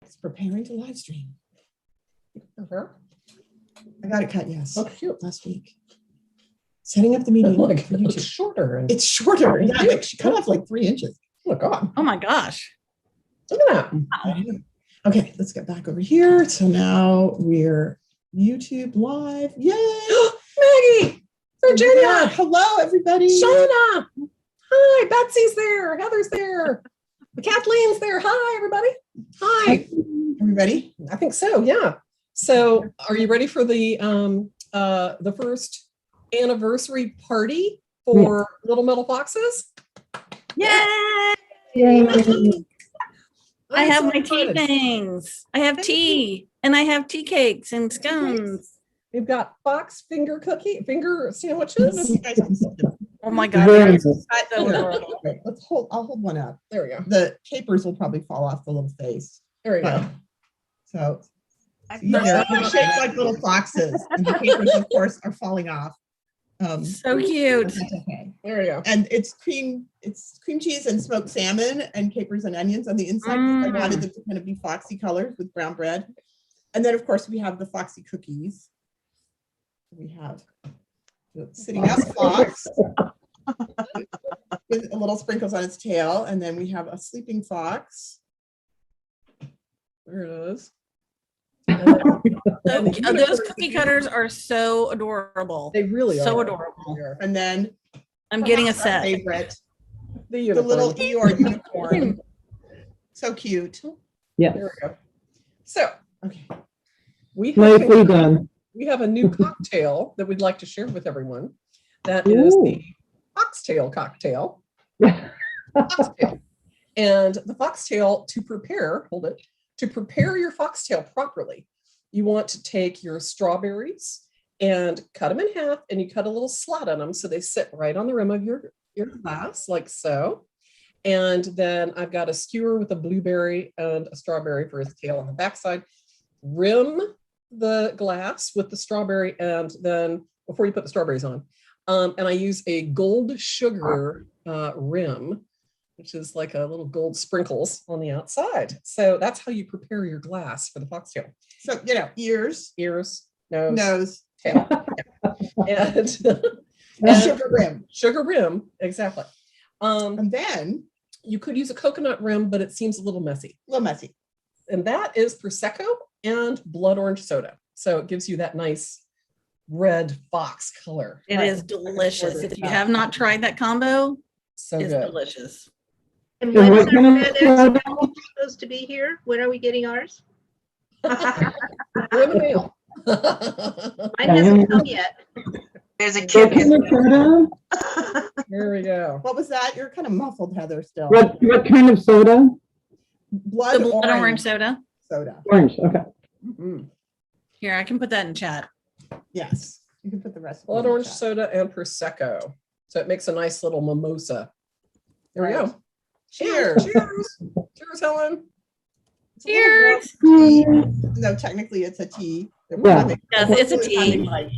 It's preparing to live stream. Okay. I got it cut, yes. Oh, cute. Last week. Setting up the meeting Like for YouTube. it's shorter. And It's shorter. Yeah, like she cut off like 3 inches. oh my God. Oh my gosh. Look at that. Okay, let's get back over here. So now we're YouTube live. Yay! Maggie, Virginia, Hello, everybody. Shauna. Hi, Betsy's there. Heather's there. Kathleen's there. Hi, everybody. Hi. Are we ready? I think so. Yeah. So, are you ready for the first anniversary party for Little Metal Foxes? Yay! I I'm have so my tea excited. things. I have tea and I have tea cakes and scones. We've got fox finger sandwiches. You guys can see them. Oh my God. Very they're good. so adorable. Okay, I'll hold one up. There we go. The capers will probably fall off the little face. There we go. So they're shaped like little foxes. And the capers, of course, are falling off. So cute. That's okay. There we go. And it's cream cheese and smoked salmon and capers and onions on the inside. 'Cause I wanted them to kind of be foxy colors with brown bread. And then of course we have the foxy cookies. We have the sitting up fox with a little sprinkles on its tail. And then we have a sleeping fox. There it is. Those cookie cutters are so adorable. They really So are. adorable. And then I'm getting a perhaps our set. favorite, The the little unicorn. Eeyore unicorn. So cute. Yeah, There we go. So Okay. nicely done. we have a new cocktail that we'd like to share with everyone. That is the foxtail cocktail. Foxtail. And the foxtail to prepare your foxtail properly, you want to take your strawberries and cut them in half, and you cut a little slot on them so they sit right on the rim of your glass, like so. And then I've got a skewer with a blueberry and a strawberry for his tail on the backside. Rim the glass with the strawberry, and then before you put the strawberries on, and I use a gold sugar rim, which is like a little gold sprinkles on the outside. So that's how you prepare your glass for the foxtail. So, ears, Nose, nose, tail. Yeah. and sugar rim. sugar rim, exactly. And then, You could use a coconut rim, but it seems a little messy. a little messy. And that is Prosecco and blood orange soda. So it gives you that nice red fox color. It Right. is delicious. Ordered If you that. have not tried that combo, So it's good. delicious. And And when what is kind our of Red soda? Expo supposed to be here? When are we getting ours? We're in the mail. Mine hasn't come yet. There's a What kid. kind of soda? Here we go. What was that? You're kind of muffled, Heather, still. What kind of soda? Blood, The blood orange, orange soda. soda. Orange, okay. Mhm. Here, I can put that in chat. Yes. You can put the rest. Blood orange soda and Prosecco. So it makes a nice little mimosa. There we Right. go. Cheers. Cheers. Cheers, Helen. It's a little Cheers. warm tea. No, technically it's a tea. that we're Yeah. having. Yes, We're it's a really having, tea. like,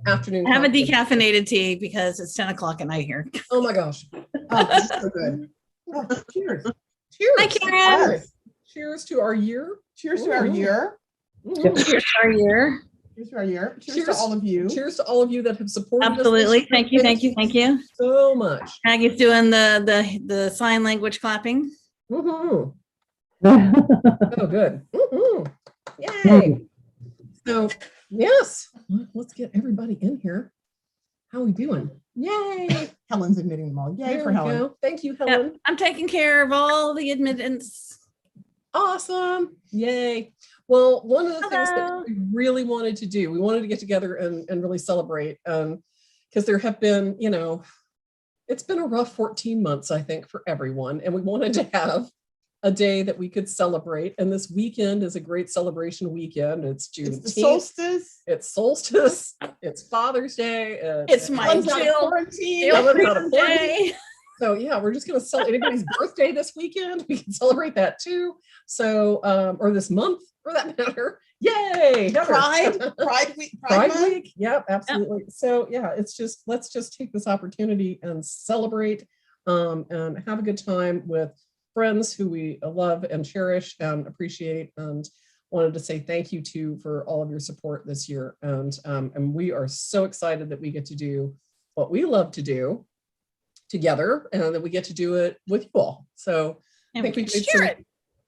Afternoon. I have a cocktail. decaffeinated tea because it's 10 o'clock at night here. Oh my gosh. Oh, that's so good. Oh, cheers. Cheers. Hi, Karen. Cheers. Cheers to our year. Cheers to our Ooh. year. Mhm. Here's our year. Cheers to our year. Cheers Cheers. to all of you. Cheers to all of you that have supported us this Absolutely. year. Thank you. Thank you. Thank you. So much. Maggie's doing the sign language clapping. Mhm. Oh, good. Mhm. Yay. So, yes, let's get everybody in here. How are we doing? Yay. Helen's admitting them all. Yay There for we Helen. go. Thank you, Yep, Helen. I'm taking care of all the admittance. Awesome. Yay. Well, one of the things that Hello. we really wanted to do, we wanted to get together and really celebrate, because there have been, it's been a rough 14 months, I think, for everyone. And we wanted to have a day that we could celebrate. And this weekend is a great celebration weekend. It's It's the Juneteenth. solstice. It's solstice. It's Father's Day. It's my Comes out of Jill. quarantine. Jill. Coming out of Day. So yeah, we're just going to celebrate anybody's birthday this weekend. We can celebrate that too. So, or this month for that matter. Yay. Heather. Pride week. Pride Month. Week. Yep, absolutely. So yeah, let's just take this opportunity and celebrate and have a good time with friends who we love and cherish and appreciate, and wanted to say thank you to for all of your support this year. And we are so excited that we get to do what we love to do together, and that we get to do it with you all. So I And think we we've can made share it.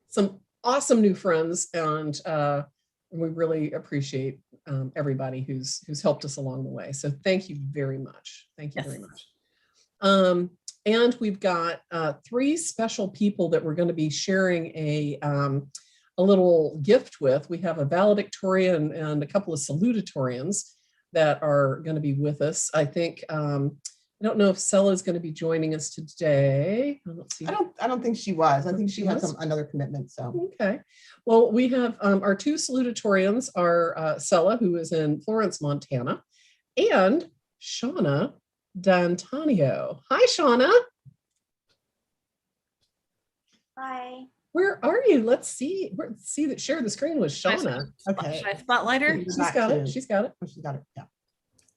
some awesome new friends, and we really appreciate everybody who's helped us along the way. So thank you very much. Thank you very Yes. much. And we've got 3 special people that we're going to be sharing a little gift with. We have a valedictorian and a couple of salutatorians that are going to be with us. I think I don't know if Sela is going to be joining us today. Let's see. I don't think she was. I think she had was? another commitment. So Okay. Well, we have our 2 salutatorians are Sela, who is in Florence, Montana, and Shauna D'Antonio. Hi, Shauna. Hi. Where are you? Let's see. See that. Share the screen with Should I- Shauna. okay. Should I spotlight her? She's She's got it. She's got it. Oh, she's got it. Yeah.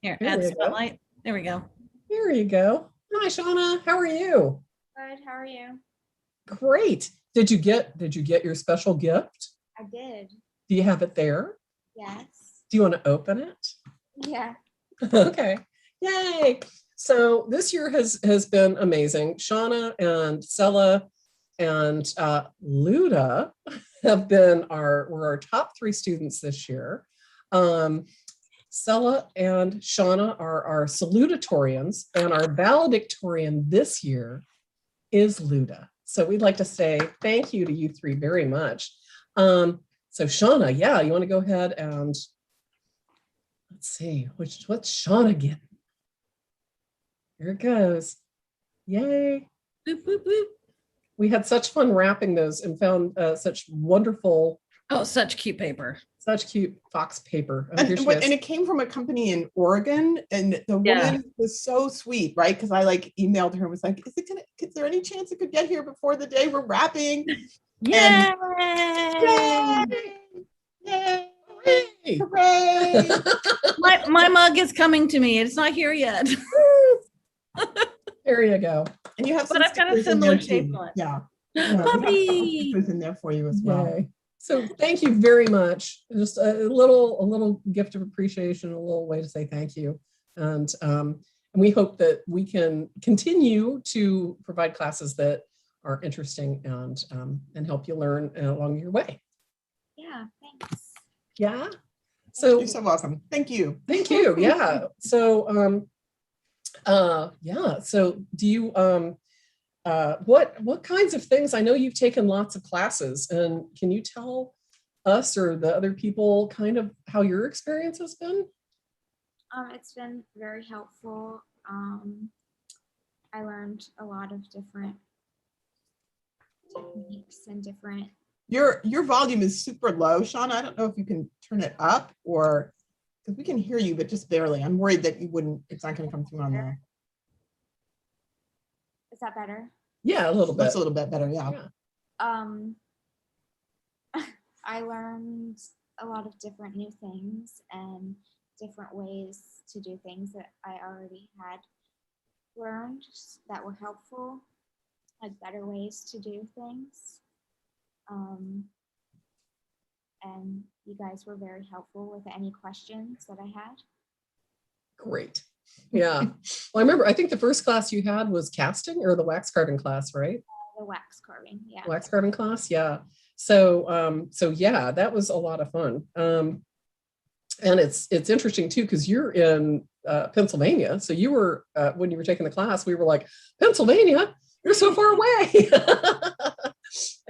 Here, There add you go. spotlight. There we go. There you go. Hi, Shauna. How are you? Good. How are you? Great. Did you get your special gift? I did. Do you have it there? Yes. Do you want to open it? Yeah. Okay. Yay. So this year has been amazing. Shauna and Sela and Luda have been our top 3 students this year. Sela and Shauna are our salutatorians, and our valedictorian this year is Luda. So we'd like to say thank you to you 3 very much. So Shauna, yeah, you want to go ahead and let's see, what's Shauna getting? Here it goes. Yay. Boop, boop, boop. We had such fun wrapping those and found such wonderful, Oh, such cute paper. such cute fox paper. Oh, And, here she and is. it came from a company in Oregon, and the Yeah. woman was so sweet, right? Because I emailed her and was like, is there any chance it could get here before the day we're wrapping? Yay! Yay! Hey. Hooray! My mug is coming to me. It's not here yet. There you go. And you have But some I've got a stickers in similar there, shape too. one. Yeah. Yeah, we have a couple Puppy. stickers in there for you as well. Yay. So thank you very much. Just a little gift of appreciation, a little way to say thank you. And we hope that we can continue to provide classes that are interesting and help you learn along your way. Yeah. Thanks. Yeah. So You're so welcome. Thank you. thank you. Yeah. So yeah. So do you what kinds of things? I know you've taken lots of classes, and can you tell us or the other people kind of how your experience has been? It's been very helpful. I learned a lot of different techniques and different. Your volume is super low, Shauna. I don't know if you can turn it up, or because we can hear you, but just barely. I'm worried that it's not going to come through on there. Is that better? Yeah, a little bit. That's a little bit better. Yeah. I learned a lot of different new things and different ways to do things that I already had learned that were helpful, like better ways to do things. And you guys were very helpful with any questions that I had. Great. Yeah. Well, I think the first class you had was casting or the wax carving class, right? The wax carving, yeah. Wax carving class. Yeah. So yeah, that was a lot of fun. And it's interesting too, because you're in Pennsylvania. So you were, when you were taking the class, we were like, Pennsylvania, you're so far away.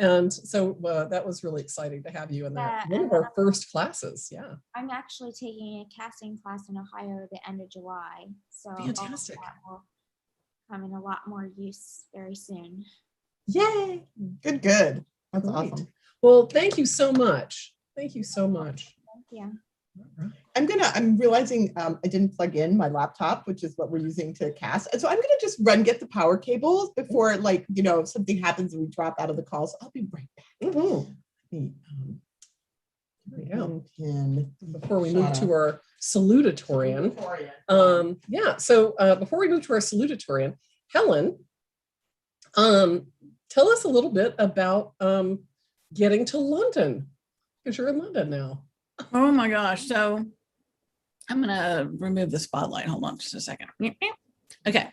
And so that was really exciting to have you in that. Yeah, One of our first classes. Yeah. I'm actually taking a casting class in Ohio at the end of July. So all of Fantastic. that will come in a lot more use very soon. Yay. Good. That's Great. awesome. Well, thank you so much. Thank you so much. Thank you. All right. I'm realizing I didn't plug in my laptop, which is what we're using to cast. And so I'm going to just get the power cables before, if something happens and we drop out of the call. So I'll be right back. Mhm. Let me, There we go. unpin Before we move to our salutatorian. Yeah, so before we move to our salutatorian, Helen, tell tell us a little bit about getting to London, because you're in London now. Oh my gosh. So I'm gonna remove the spotlight. Hold on just a second. Okay.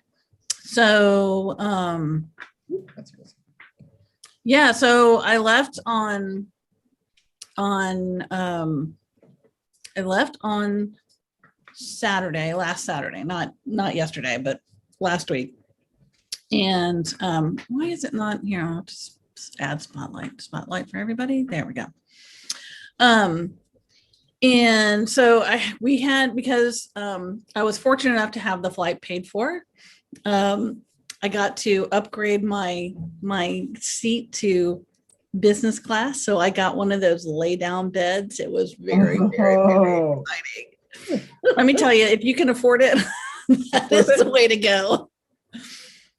So That's awesome. yeah, so I left on I left on Saturday, last Saturday, not yesterday, but last week. And why is it not here? I'll just add spotlight for everybody. There we go. And so we had, because I was fortunate enough to have the flight paid for. I got to upgrade my seat to business class. So I got one of those lay down beds. It was very, very, very Oh. exciting. Let me tell you, if you can afford it, that is the way to go.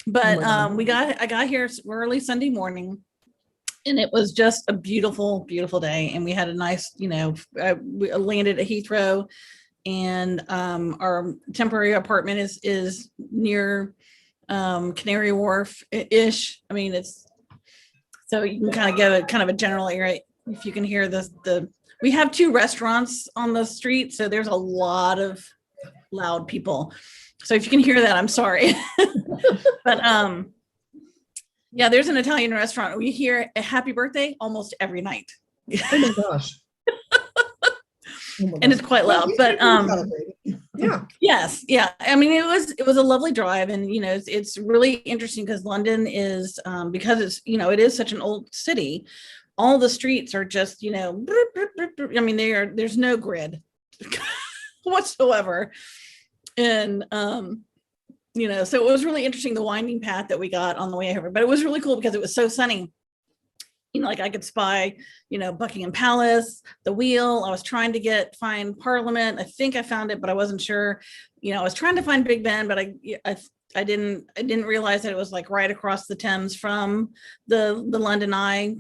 But Oh my God. I got here early Sunday morning, and it was just a beautiful, beautiful day. And we had a nice, we landed at Heathrow, and our temporary apartment is near Canary Wharf ish. I mean, it's so you can kind of get a general area. If you can hear we have 2 restaurants on the street, so there's a lot of loud people. So if you can hear that, I'm sorry. But yeah, there's an Italian restaurant. We hear a happy birthday almost every night. Oh my gosh. Oh my And it's gosh. quite loud. But Yeah. yes, yeah. I mean, it was a lovely drive, and it's really interesting because London is because it's it is such an old city. All the streets are just I mean, there's no grid whatsoever, and so it was really interesting, the winding path that we got on the way over. But it was really cool because it was so sunny. Like I could spy, Buckingham Palace, the Wheel. I was trying to find Parliament. I think I found it, but I wasn't sure. I was trying to find Big Ben, but I didn't realize that it was like right across the Thames from the London Eye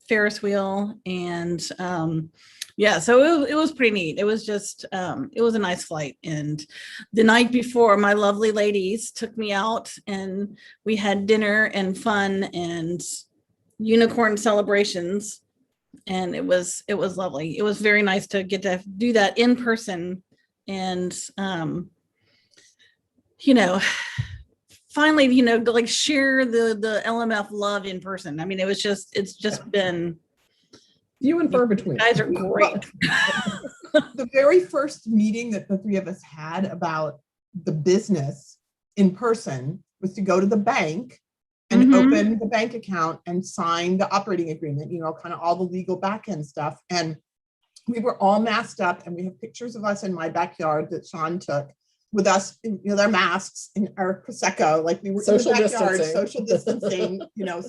Ferris wheel. And yeah, so it was pretty neat. It was just it was a nice flight. And the night before, my lovely ladies took me out, and we had dinner and fun and unicorn celebrations, and it was lovely. It was very nice to get to do that in person, and finally to like share the LMF love in person. I mean, it's just been few and far between. You guys are great. The very first meeting that the 3 of us had about the business in person was to go to the bank and open the bank account and sign the operating agreement, kind of all the legal back end stuff. And we were all masked up, and we have pictures of us in my backyard that Sean took with us in their masks in our Prosecco, like we were Social in the backyard, distancing. social distancing,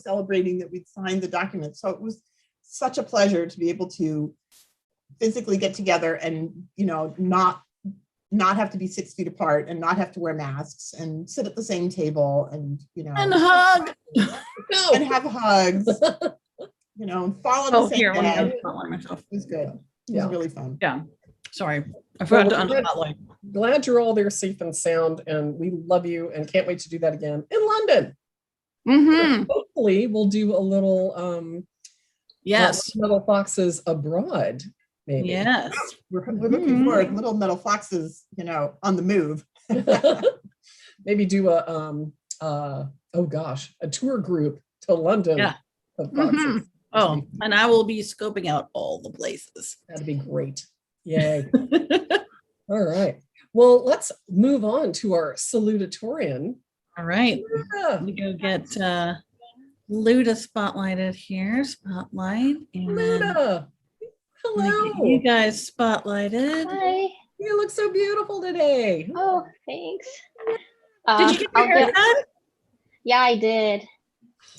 celebrating that we'd signed the document. So it was such a pleasure to be able to physically get together and, not have to be 6 feet apart, and not have to wear masks, and sit at the same table, and And hug. and have hugs, and fall in the Oh, same here, let me bed. unspotlight myself. It was good. It Yeah. was really fun. Yeah, sorry, I forgot to Well, unspotlight. Glad you're all there safe and sound, and we love you and can't wait to do that again in London. Hopefully we'll do a little Yes, Little Foxes abroad, maybe. yes. We're looking for little metal foxes, on the move. Maybe do a tour group to London. Yeah. Of foxes. Oh, and I will be scoping out all the places. That'd be great. Yay. All right. Well, let's move on to our salutatorian. All right, Yeah. we go get Luda spotlighted here. Spotlight. And Luda. I'm gonna get Hello. you guys spotlighted. Hi. You look so beautiful today. Oh, thanks. Did you get I'll your haircut? Yeah, I did.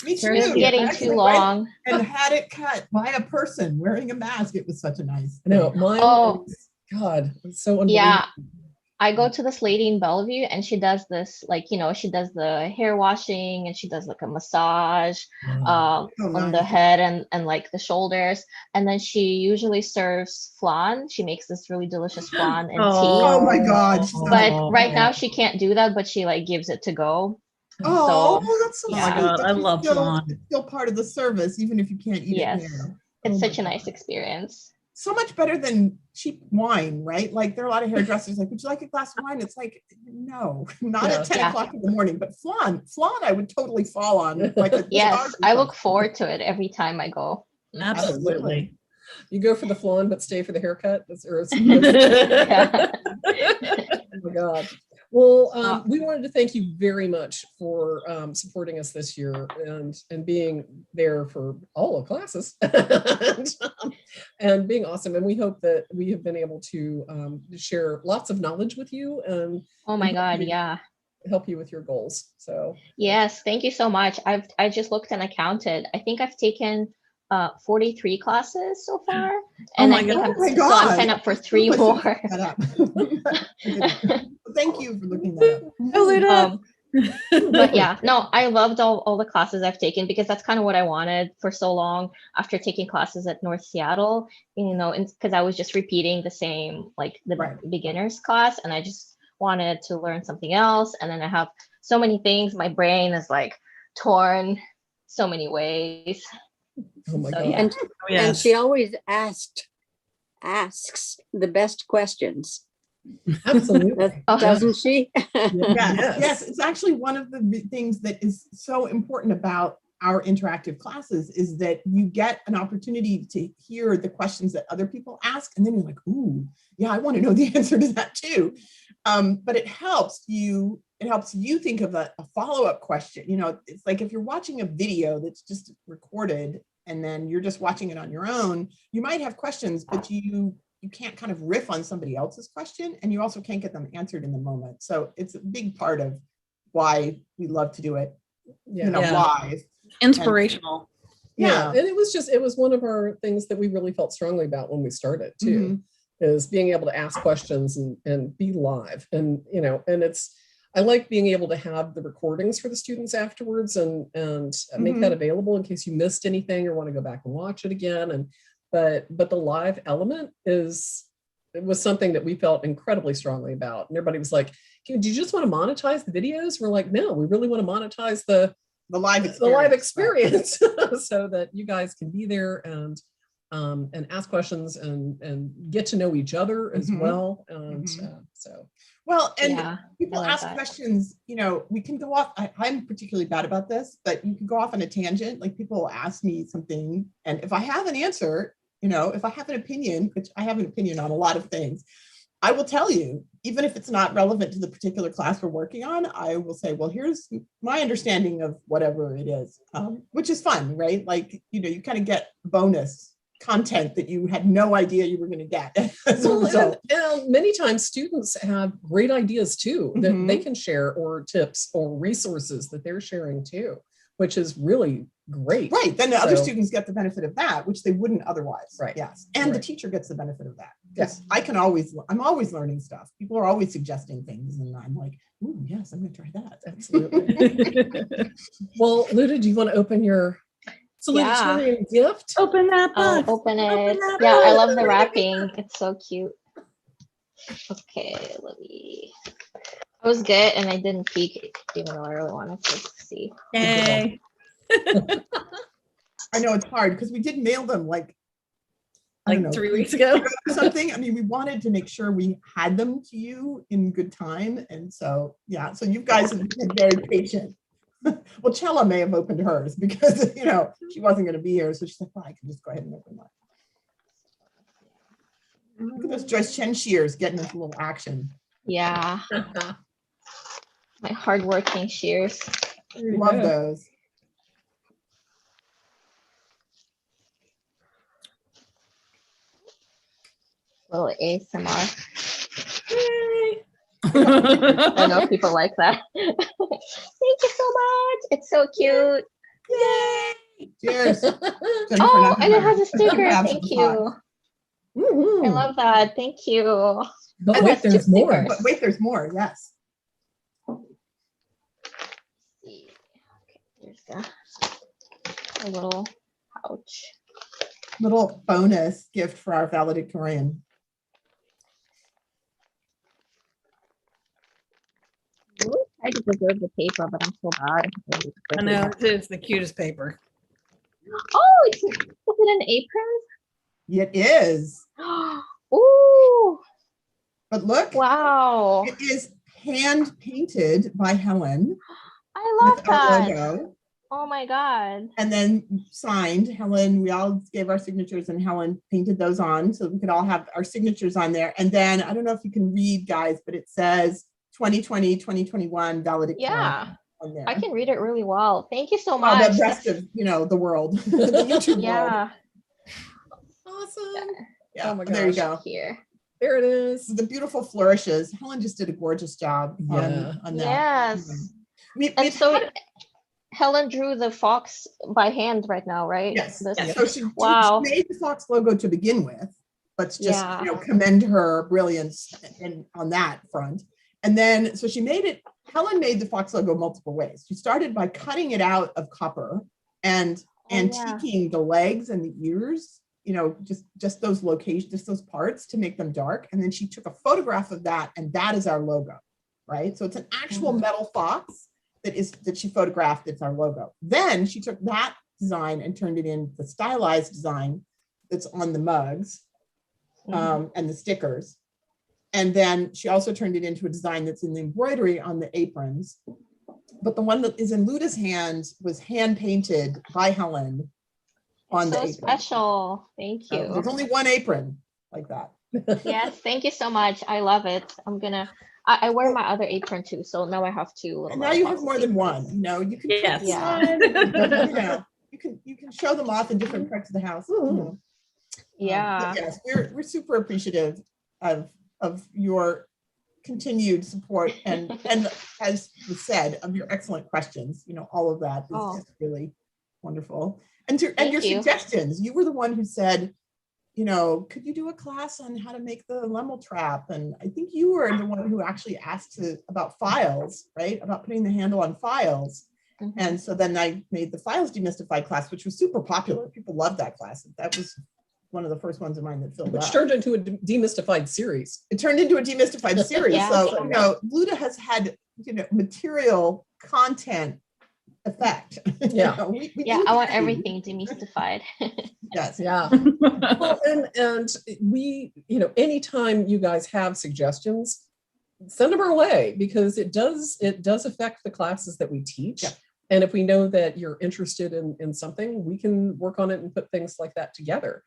Me too. Very It's cute. getting Actually, too right, long. and had it cut by a person wearing a mask. It was such a nice. No, thing. mine Oh. is, God, it's so unbelievable. Yeah, I go to this lady in Bellevue, and she does this, she does the hair washing, and she does like a massage Wow. So on the nice. head and like the shoulders. And then she usually serves flan. She makes this really delicious flan and tea. Oh my God. she's But not- right now she can't do that, but she like gives it to go. Oh, that's so Oh my sweet. God, But I you love still, flan. it's still part of the service, even if you can't eat Yes. it there. It's Oh my such a nice God. experience. So much better than cheap wine, right? Like there are a lot of hairdressers like, would you like a glass of wine? It's like, no, not Yeah. at 10 Yeah. o'clock in the morning, but flan I would totally fall on. Like a Yes, massage or I look something. forward to it every time I go. Absolutely. You go for the flan, but stay for the haircut. Yeah. Oh my God. Well, we wanted to thank you very much for supporting us this year and being there for all the classes and being awesome. And we hope that we have been able to share lots of knowledge with you and Oh my God, hopefully yeah. help you with your goals. So Yes, thank you so much. I just looked and I counted. I think I've taken 43 classes so far. And my I think God. I'm Oh my so I'm God. signed up for 3 I should more. look that up. I didn't. Thank you for looking that up. Oh, Luda. But yeah, no, I loved all the classes I've taken because that's kind of what I wanted for so long after taking classes at North Seattle, you know, because I was just repeating the same, like the Right. beginners class, and I just wanted to learn something else. And then I have so many things. My brain is like torn so many ways. oh my So, God. yeah. And, Oh, and yes. she always asks the best questions, Absolutely. Oh. doesn't she? Yes, Yes. yes, it's actually one of the things that is so important about our interactive classes is that you get an opportunity to hear the questions that other people ask, and then you're like, ooh, yeah, I want to know the answer to that too. But it helps you think of a follow-up question. You know, it's like if you're watching a video that's just recorded and then you're just watching it on your own, you might have questions, but you can't kind of riff on somebody else's question, and you also can't get them answered in the moment. So it's a big part of why we love to do it, Yeah. you know, Yeah. live. Inspirational. Yeah. Yeah. And it was one of our things that we really felt strongly about when we started too, is being able to ask questions and be live. And, you know, and I like being able to have the recordings for the students afterwards and make that available in case you missed anything or want to go back and watch it again. But the live element it was something that we felt incredibly strongly about. And everybody was like, do you just want to monetize the videos? We're like, no, we really want to monetize the live experience. The live experience so that you guys can be there and ask questions and get to know each other as well. And so. Well, and Yeah, people I like ask that. questions, you know, we can go off. I'm particularly bad about this, but you can go off on a tangent. Like people will ask me something, and if I have an answer, you know, if I have an opinion, which I have an opinion on a lot of things, I will tell you, even if it's not relevant to the particular class we're working on, I will say, well, here's my understanding of whatever it is, which is fun, right? Like, you know, you kind of get bonus content that you had no idea you were going to get as a result. And many times students have great ideas too that they can share, or tips or resources that they're sharing too, which is really great. Right. Then the other students get the benefit of that, which they wouldn't otherwise. Right. Yes. And the teacher gets the benefit of that. Yes. I'm always learning stuff. People are always suggesting things, and I'm like, ooh, yes, I'm going to try that. Absolutely. Well, Luda, do you want to open your salutatorian gift? Open that I'll box. open it. that Yeah, I box. love the wrapping. It's so cute. Okay, let me. I was good, and I didn't peek, even though I really wanted to see. Yay. I know it's hard because we did mail them like, I don't Like know, 3 weeks ago. or something. I mean, we wanted to make sure we had them to you in good time. And so, yeah, so you guys have been very patient. Well, Chella may have opened hers because, you know, she wasn't going to be here. So she's like, well, I can just go ahead and open mine. Look at those Joyce Chen shears getting into a little action. Yeah, my hardworking shears. Love those. Little ASMR. Yay. I know people like that. Thank you so much. It's so cute. Yay! Cheers. Oh, and it has a sticker. Thank you. I love that. Thank you. But And wait, that's two there's more. stickers. But wait, there's more. Yes. Okay, there's a little pouch. Little bonus gift for our valedictorian. I just deserve the paper, but I'm so bad. I know it's the cutest paper. Oh, is it an apron? It is. Ooh, But look, wow. it is hand painted by Helen I love with our that. logo. Oh my God. And then signed. Helen, we all gave our signatures and Helen painted those on so we could all have our signatures on there. And then I don't know if you can read, guys, but it says 2020, 2021 valedictorian Yeah, on there. I can read it really well. Thank you so Well, much. the rest of, the world, the YouTube world. Yeah. Awesome. Yeah, Oh my there you gosh. go. Here. There it is. The beautiful flourishes. Helen just did a gorgeous job Yeah. on that. Yes. We've And so had- Helen drew the fox by hand right now, right? yes. This- So she Wow. made the Fox logo to begin with. Let's just Yeah. commend her brilliance on that front. And then so Helen made the Fox logo multiple ways. She started by cutting it out of copper and Oh, yeah. antiquing the legs and the ears, just those locations, just those parts to make them dark. And then she took a photograph of that, and that is our logo, right? So it's an actual metal fox that she photographed. It's our logo. Then she took that design and turned it in the stylized design that's on the mugs and the stickers. And then she also turned it into a design that's in the embroidery on the aprons. But the one that is in Luda's hand was hand painted by Helen on the So apron. special. Thank So you. there's only one apron like that. Yes, thank you so much. I love it. I wear my other apron too, so now I have two little. And now you have more than one. You can Yes. pick Yeah. one, you can show them off in different parts of the house. Ooh. Yeah. But yes, we're super appreciative of your continued support and as was said, of your excellent questions. All of that is just really wonderful. And your Thank you. suggestions. You were the one who said, could you do a class on how to make the Lemel trap? And I think you were the one who actually asked about files, right? About putting the handle on files. Mhm. And so then I made the Files Demystified class, which was super popular. People loved that class. That was one of the first ones of mine that filled Which up. turned into a demystified series. It turned into a demystified series. Yeah. So, Luda has had, material content effect. Yeah. We Yeah, do I want too. everything demystified. Yes. Yeah. Well, and we, anytime you guys have suggestions, send them our way, because it does affect the classes that we teach. Yeah. And if we know that you're interested in something, we can work on it and put things like that together.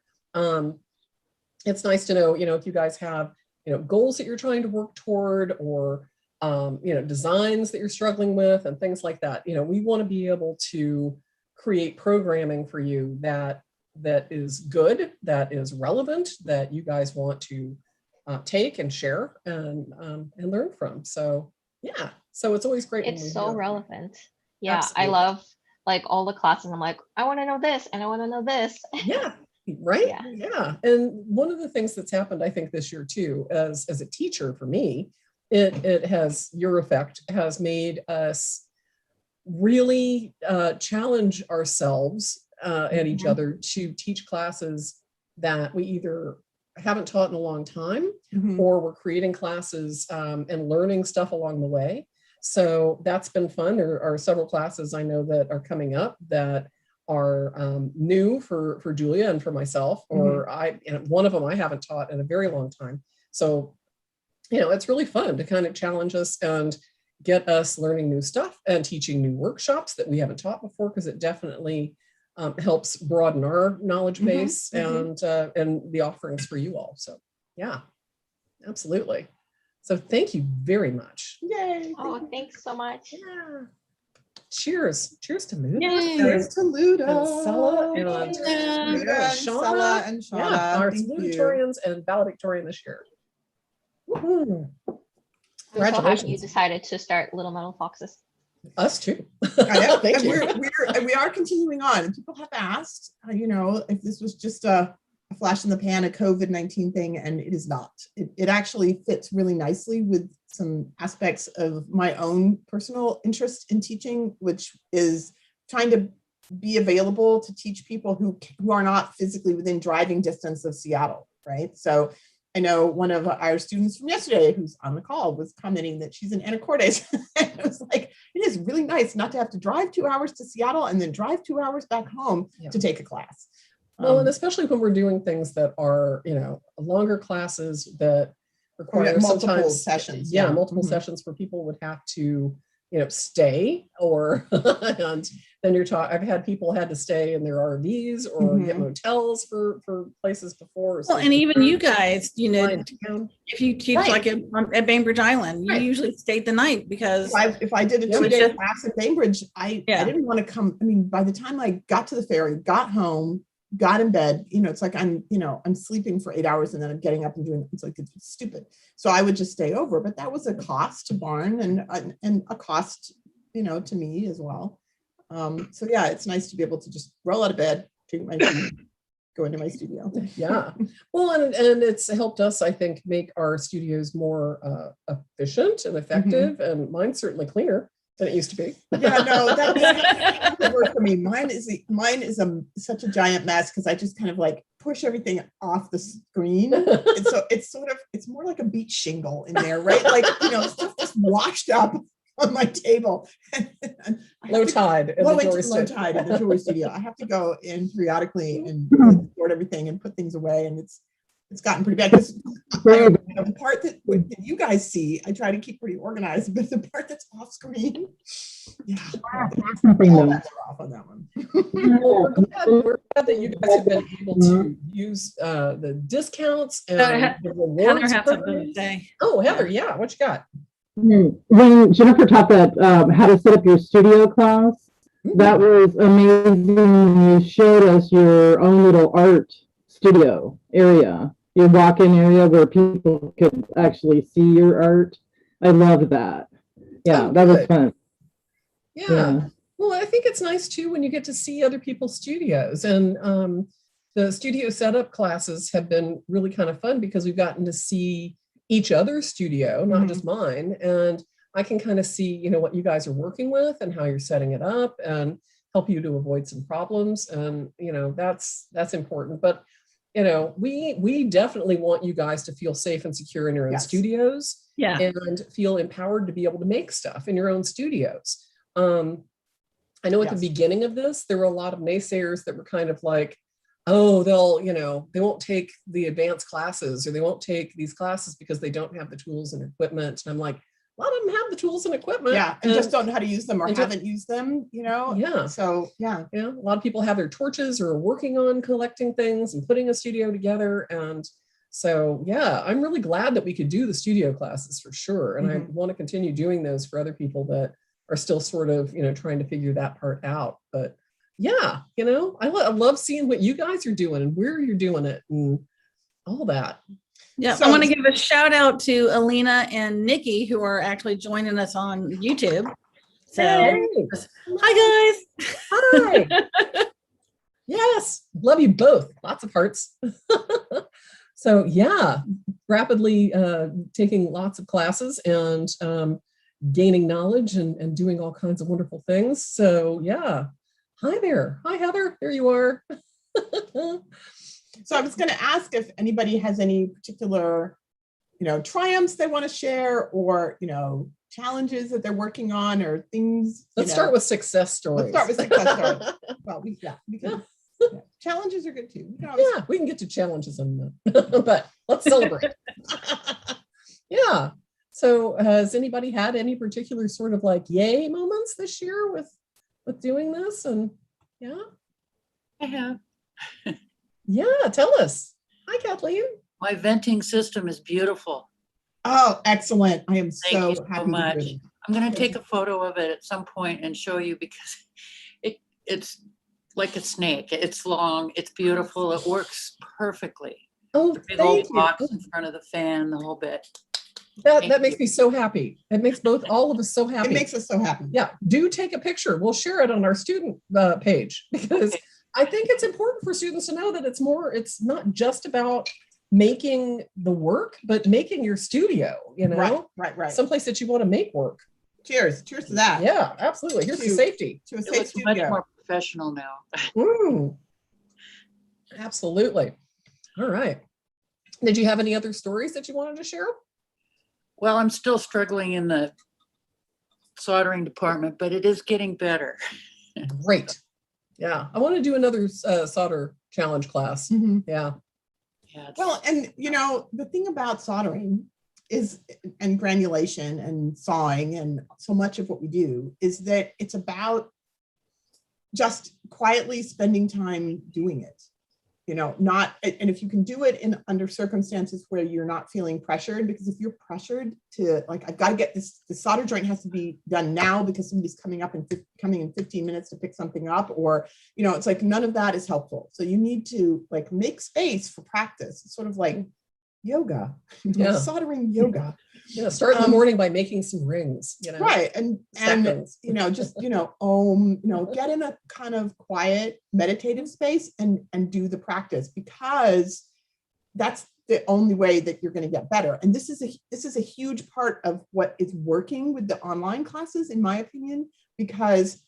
It's nice to know, if you guys have, goals that you're trying to work toward, or, designs that you're struggling with and things like that. We want to be able to create programming for you that is good, that is relevant, that you guys want to take and share and learn from. So yeah, so it's always great. when we It's so hear- relevant. Yeah, Absolutely. I love all the classes. I'm like, I want to know this and I want to know this. Yeah, right. Yeah. Yeah. And one of the things that's happened, I think, this year too, as a teacher for me, it has, your effect has made us really challenge ourselves and each other to teach classes that we either haven't taught in a long time, Mhm. or we're creating classes and learning stuff along the way. So that's been fun. There are several classes I know that are coming up that are new for Julia and for myself, or and one of them I haven't taught in a very long time. So, it's really fun to kind of challenge us and get us learning new stuff and teaching new workshops that we haven't taught before, because it definitely helps broaden our knowledge base and the offerings for you all. So yeah, absolutely. So thank you very much. Yay. Oh, thanks so much. Yeah. Cheers. Cheers to Mood. Cheers to Luda. And Sella and Luda and Shauna. Sella and Shauna. Yeah, our Thank you. salutatorians and valedictorian this year. Woohoo. I'm so happy you Congratulations. decided to start Little Metal Foxes. Us too. I know. Thank And you. we are continuing on. And people have asked, if this was just a flash in the pan, a COVID-19 thing, and it is not. It actually fits really nicely with some aspects of my own personal interest in teaching, which is trying to be available to teach people who are not physically within driving distance of Seattle, right? So I know one of our students from yesterday who's on the call was commenting that she's in Anacortes. It was like, it is really nice not to have to drive 2 hours to Seattle and then drive 2 hours back home Yeah. to take a class. Well, and especially when we're doing things that are, longer classes that require multiple sometimes sessions. Yeah, multiple Mhm. sessions where people would have to, stay or, and then you're talking, I've had people had to stay in their RVs or get Mhm. motels for places before. Well, and even you guys, fly into town. if you teach Right. like at Bainbridge Island, you Right. usually stayed the night because If I did a Yeah, 2-day just- class at Bainbridge, I Yeah. didn't want to come. I mean, by the time I got to the ferry, got home, got in bed, it's like I'm sleeping for 8 hours and then I'm getting up and doing, it's like, it's stupid. So I would just stay over, but that was a cost to Barn and a cost, to me as well. So yeah, it's nice to be able to just roll out of bed, drink my tea, go into my studio. Yeah. Well, and it's helped us, I think, make our studios more efficient and effective, and mine's certainly cleaner than it used to be. Yeah, no, that doesn't work for me. Mine is such a giant mess because I just kind of like push everything off the screen. And so it's more like a beach shingle in there, right? Like, stuff just washed up on my table. And I Low have to tide. in go the into jewelry low studio. tide in the jewelry studio. I have to go in periodically and sort everything and put things away. And it's gotten pretty bad because the part that you guys see, I try to keep pretty organized, but the part that's off screen, yeah, Something all though. bets are off on that one. Well, we're glad that you guys have been able to use the discounts and the rewards. Heather has something to programs. say. Oh, Heather, yeah, what you got? When Jennifer taught that how to set up your studio class, that was amazing. You showed us your own little art studio area, your walk-in area where people could actually see your art. I loved that. Yeah, Oh, that was good. fun. Yeah. Yeah. Well, I think it's nice too when you get to see other people's studios, and the studio setup classes have been really kind of fun because we've gotten to see each other's studio, not just mine, and I can kind of see, what you guys are working with and how you're setting it up and help you to avoid some problems, and that's important. But we definitely want you guys to feel safe and secure in your own Yes. studios. Yeah. And feel empowered to be able to make stuff in your own studios. I know at Yes. the beginning of this, there were a lot of naysayers that were kind of like, oh, they won't take the advanced classes or they won't take these classes because they don't have the tools and equipment. And I'm like, a lot of them have the tools and equipment. Yeah, and just don't know how to use them or and just- haven't used them, Yeah. So yeah, A lot of people have their torches or are working on collecting things and putting a studio together. And so, yeah, I'm really glad that we could do the studio classes for sure. And I want to continue doing those for other people that are still sort of, trying to figure that part out. But yeah, I love seeing what you guys are doing and where you're doing it and all that. Yeah, So- I want to give a shout out to Alina and Nikki who are actually joining us on YouTube. So, Hey, hi guys. hi. Yes, love you both. Lots of hearts. So yeah, rapidly taking lots of classes and gaining knowledge and doing all kinds of wonderful things. So yeah, hi there. Hi, Heather. There you are. so I was going to ask if anybody has any particular, triumphs they want to share or, challenges that they're working on or things. Let's start with success stories. Let's start with success stories. Well, we can. Yeah. Challenges are good too. We can always- Yeah, we can get to challenges in a minute, but let's celebrate. Yeah. So has anybody had any particular sort of like yay moments this year with doing this? And yeah. I have. Yeah, tell us. Hi, Kathleen. My venting system is beautiful. Oh, excellent. I am Thank so you so happy to much. hear that. I'm going to take a photo of it at some point and show you because it's like a snake. It's long, it's beautiful, it works perfectly. Oh, The big thank old you. box in front of the fan, the whole bit. That Thank makes me so happy. It makes all of us so happy. It makes us so happy. Yeah, do take a picture. We'll share it on our student page because Okay. I think it's important for students to know that it's not just about making the work, but making your studio, Right. someplace that you want to make work. Cheers to that. Yeah, absolutely. Here's the To- safety. To a It safe looks much studio. more professional now. Absolutely. All right. Did you have any other stories that you wanted to share? Well, I'm still struggling in the soldering department, but it is getting better. Great. Yeah, I want to do another solder challenge class. Mhm. Yeah. Yeah, it's- Well, and you know, the thing about soldering is, and granulation and sawing and so much of what we do is that it's about just quietly spending time doing it. You know, not, and if you can do it in under circumstances where you're not feeling pressured, because if you're pressured to like, I've got to get this, the solder joint has to be done now because somebody's coming up and coming in 15 minutes to pick something up, or, you know, it's like none of that is helpful. So you need to like make space for practice. It's sort of like yoga, Yeah. soldering yoga. Yeah. Start in the morning by making some rings, you know. Right. And Seconds. you know, just, you know, you know, get in a kind of quiet meditative space and do the practice, because that's the only way that you're going to get better. And this is a huge part of what is working with the online classes, in my opinion, because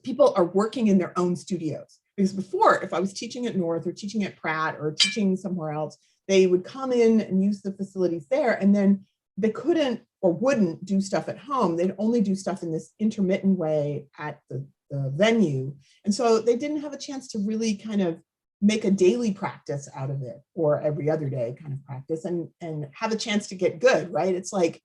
people are working in their own studios. Because before, if I was teaching at North or teaching at Pratt or teaching somewhere else, they would come in and use the facilities there, and then they couldn't or wouldn't do stuff at home. They'd only do stuff in this intermittent way at the venue. And so they didn't have a chance to really kind of make a daily practice out of it, or every other day kind of practice, and have a chance to get good, right? It's like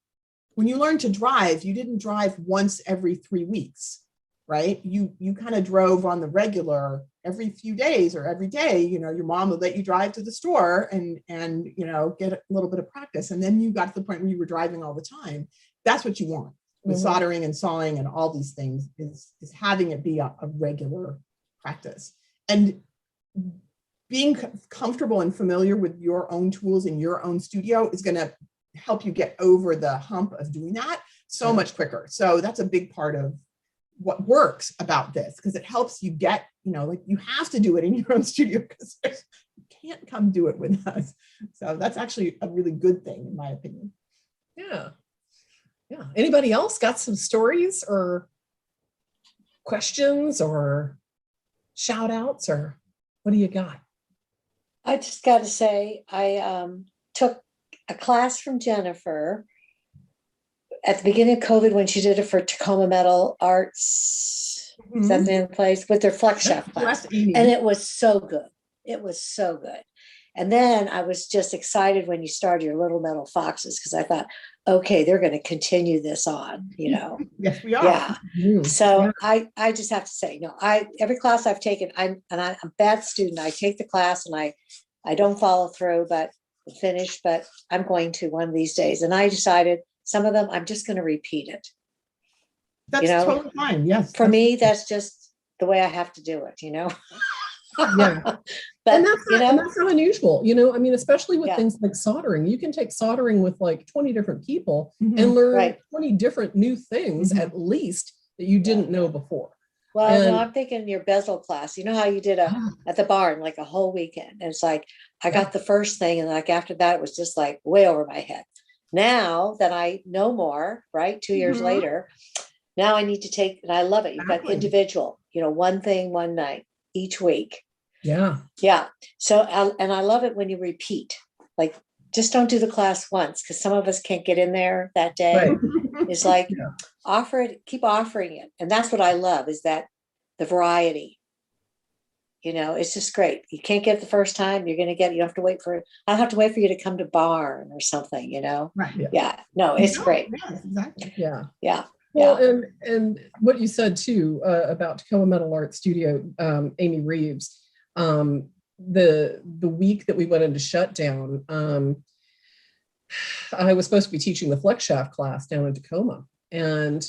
when you learn to drive, you didn't drive once every 3 weeks, right? You kind of drove on the regular every few days or every day. You know, your mom would let you drive to the store and you know, get a little bit of practice. And then you got to the point where you were driving all the time. That's what you want with soldering and sawing and all these things, is having it be a regular practice. And being comfortable and familiar with your own tools in your own studio is going to help you get over the hump of doing that so much quicker. So that's a big part of what works about this, because it helps you get, you know, like you have to do it in your own studio because you can't come do it with us. So that's actually a really good thing, in my opinion. Yeah. Yeah. Anybody else got some stories or questions or shout outs, or what do you got? I just got to say, I took a class from Jennifer at the beginning of COVID when she did it for Tacoma Metal Arts, is that the name of the place, with their Flex Chef class. And it was so good. It was so good. And then I was just excited when you started your Little Metal Foxes, because I thought, okay, they're going to continue this on, you know. Yes, we are. Yeah. So I just have to say, no, every class I've taken, I'm a bad student. I take the class and I don't follow through, but finish, but I'm going to one of these days. And I decided some of them, I'm just going to repeat it. That's you know, totally fine. Yes. For me, that's just the way I have to do it, you know. Yeah. But and that's not unusual, you know. I mean, especially with Yeah. things like soldering, you can take soldering with like 20 different people Mhm. and learn Right. 20 different new things Mhm. at least that you didn't know before. Well, And- no, I'm thinking your bezel class. You know how you did at the barn, like a whole weekend. And it's like, I got the first thing, and like after that, it was just like way over my head. Now that I know more, right? 2 years Mhm. later, now I need to take, and I love it. You've got Exactly. individual, you know, one thing, one night each week. Yeah. Yeah. So, and I love it when you repeat, like, just don't do the class once, because some of us can't get in there that day. Right. It's like, Yeah. offer it, keep offering it. And that's what I love, is that the variety. You know, it's just great. You can't get it the first time, you're going to get, you don't have to wait for it. I don't have to wait for you to come to barn or something, you know? Right. Yeah. Yeah. No, it's great. Yes, exactly. Yeah. Yeah. Well, and what you said too about Tacoma Metal Art Studio, Amy Reeves, the week that we went into shutdown, I was supposed to be teaching the Flex Shaft class down in Tacoma, and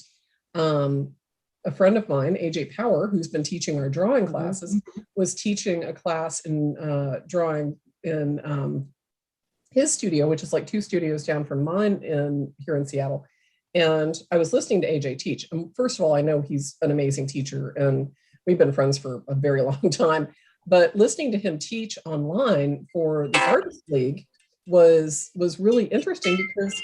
a friend of mine, AJ Power, who's been teaching our drawing classes, was teaching a class in drawing in his studio, which is like 2 studios down from mine here in Seattle. And I was listening to AJ teach. And first of all, I know he's an amazing teacher, and we've been friends for a very long time. But listening to him teach online for the Artist League was really interesting, because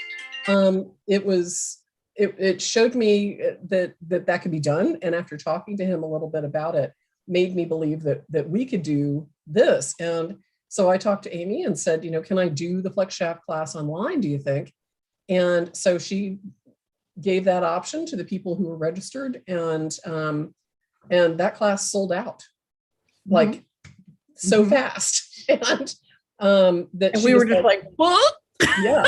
it showed me that could be done. And after talking to him a little bit about it, made me believe that we could do this. And So I talked to Amy and said, can I do the Flex Shaft class online, do you think? And so she gave that option to the people who were registered, and that class sold out like so fast. And we were just like, what? yeah.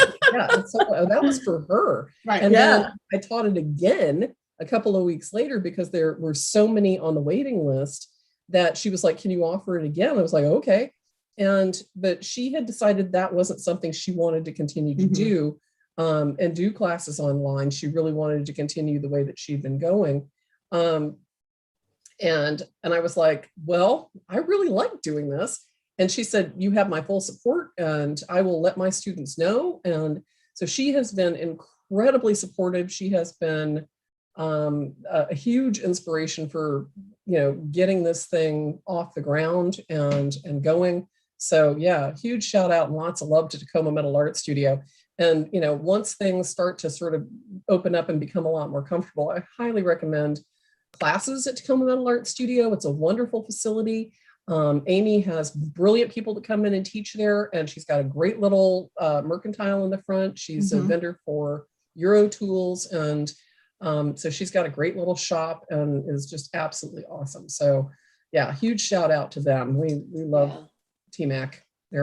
So that was for her. Right. And then I taught it again a couple of weeks later because there were so many on the waiting list that she was like, can you offer it again? I was like, okay. But she had decided that wasn't something she wanted to continue to do, and do classes online. She really wanted to continue the way that she'd been going. And I was like, well, I really like doing this. And she said, you have my full support and I will let my students know. And so she has been incredibly supportive. She has been a huge inspiration for, getting this thing off the ground and going. So yeah, huge shout out and lots of love to Tacoma Metal Art Studio. And, once things start to sort of open up and become a lot more comfortable, I highly recommend classes at Tacoma Metal Art Studio. It's a wonderful facility. Amy has brilliant people that come in and teach there, and she's got a great little mercantile in the front. She's a vendor for Euro tools, and so she's got a great little shop and is just absolutely awesome. So yeah, huge shout out to them. We love TMAC. We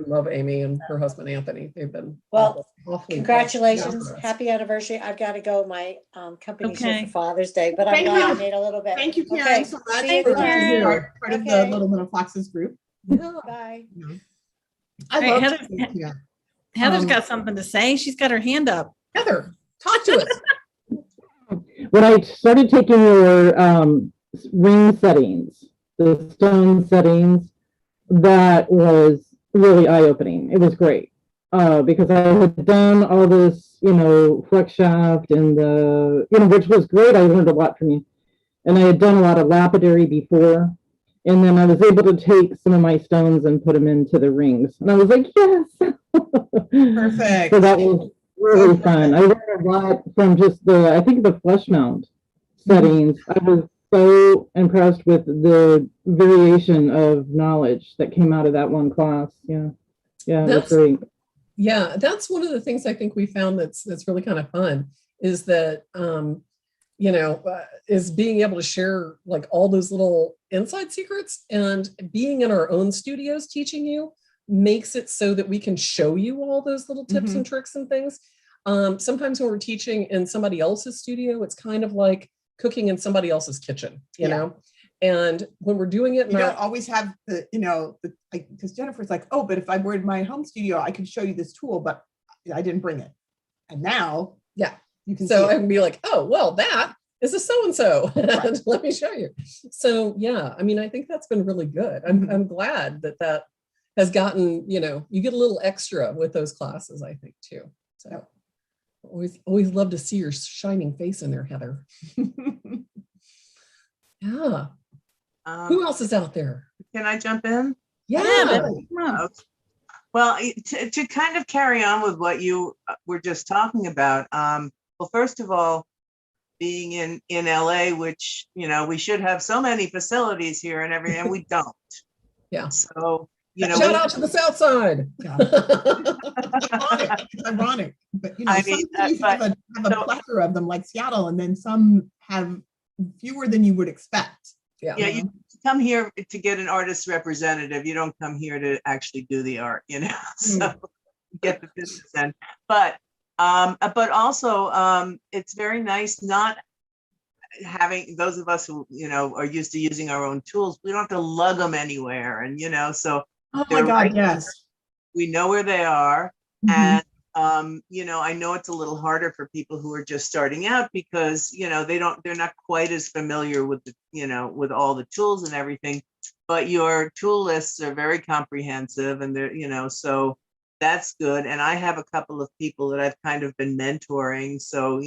love Amy and her husband Anthony. They've been awfully Congratulations, happy anniversary. I've got to go. My company's here for Father's Day, but I'm glad I made a little bit. Thank you, Karen, Okay, so much see you for later. being part of the Little Middle Foxes group. Bye. I Hey, love Heather- yeah. Heather's got something to say. She's got her hand up. Heather, talk to us. When I started taking your ring settings, the stone settings, that was really eye-opening. It was great because I had done all this, flex shaft and which was great. I learned a lot from you. And I had done a lot of lapidary before. And then I was able to take some of my stones and put them into the rings. And I was like, yes. Perfect. So that was really fun. I learned a lot from just the flesh mount settings. I was so impressed with the variation of knowledge that came out of that one class. Yeah, that's great. Yeah, that's one of the things I think we found that's really kind of fun is that is being able to share like all those little inside secrets, and being in our own studios teaching you makes it so that we can show you all those little tips and tricks and things. Sometimes when we're teaching in somebody else's studio, it's kind of like cooking in somebody else's kitchen, you know? And when we're doing it, you don't always have because Jennifer's like, oh, but if I were in my home studio, I could show you this tool, but I didn't bring it. And now, you can so see I can be like, oh, well, that is a so-and-so. Right. Let me show you. So yeah, I mean, I think that's been really good. I'm glad that has gotten, you get a little extra with those classes, I think too. So always love to see your shining face in there, Heather. Yeah. Who else is out there? Can I jump in? Yeah. Well, to kind of carry on with what you were just talking about. Well, first of all, being in LA, which, we should have so many facilities here and everything, and we don't. Yeah. So, shout out to the South Side. it's ironic, but some cities have a plethora of them, like Seattle, and then some have fewer than you would expect. Yeah, you come here to get an artist representative. You don't come here to actually do the art, so get the business in. But also it's very nice not having those of us who, are used to using our own tools. We don't have to lug them anywhere. And, so oh my God, yes. We know where they are. And, I know it's a little harder for people who are just starting out because, they're not quite as familiar with the, with all the tools and everything, but your tool lists are very comprehensive and they're, so that's good. And I have a couple of people that I've kind of been mentoring. So,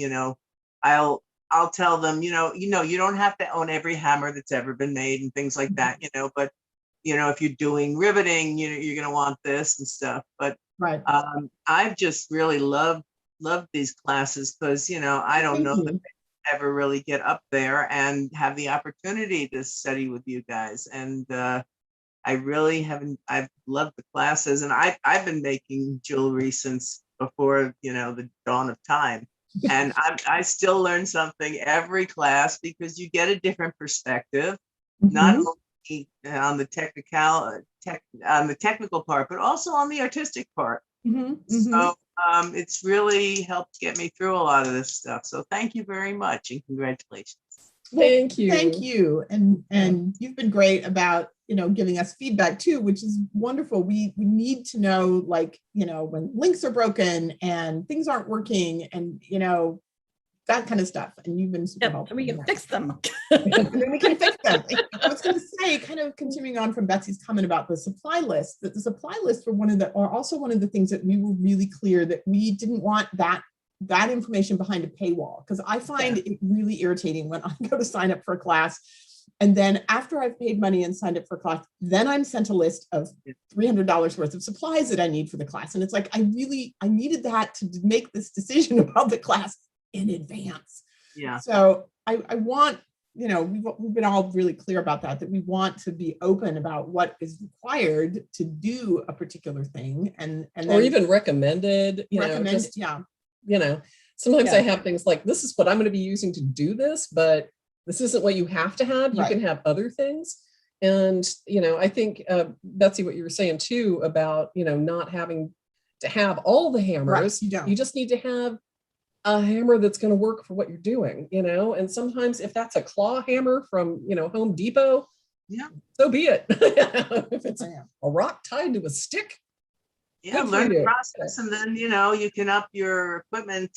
I'll tell them, you don't have to own every hammer that's ever been made and things like that, but, if you're doing riveting, you're going to want this and stuff. But right. I've just really loved these classes because, I don't know that they ever really get up there and have the opportunity to study with you guys. And I really haven't, I've loved the classes, and I've been making jewelry since before, the dawn of time. And I still learn something every class because you get a different perspective, not Mhm. only on the technical part, but also on the artistic part. Mhm, mhm. So it's really helped get me through a lot of this stuff. So thank you very much and congratulations. Well, Thank you. Thank you. And you've been great about, giving us feedback too, which is wonderful. We need to know, like, when links are broken and things aren't working and, that kind of stuff. And you've been super Yep, helpful. and we in can that. fix them. And then we can fix them. I was going to say, kind of continuing on from Betsy's comment about the supply list, that the supply list are also one of the things that we were really clear that we didn't want that information behind a paywall, because I find it really irritating when I go to sign up for a class, and then after I've paid money and signed up for a class, then I'm sent a list of $300 worth of supplies that I need for the class, and it's like I needed that to make this decision about the class in advance. Yeah. So I want, we've been all really clear about that we want to be open about what is required to do a particular thing, and Or then even recommended, just, sometimes I Yeah. have things like, this is what I'm going to be using to do this, but this isn't what you have to have. You Right. can have other things. And, I think, Betsy, what you were saying too about, not having to have all the hammers, you don't. you just need to have a hammer that's going to work for what you're doing, and sometimes if that's a claw hammer from, Home Depot, Yeah. so be it. If it's Yeah. a rock tied to a stick, Yeah, Good for learn the you. process, and then you can up your equipment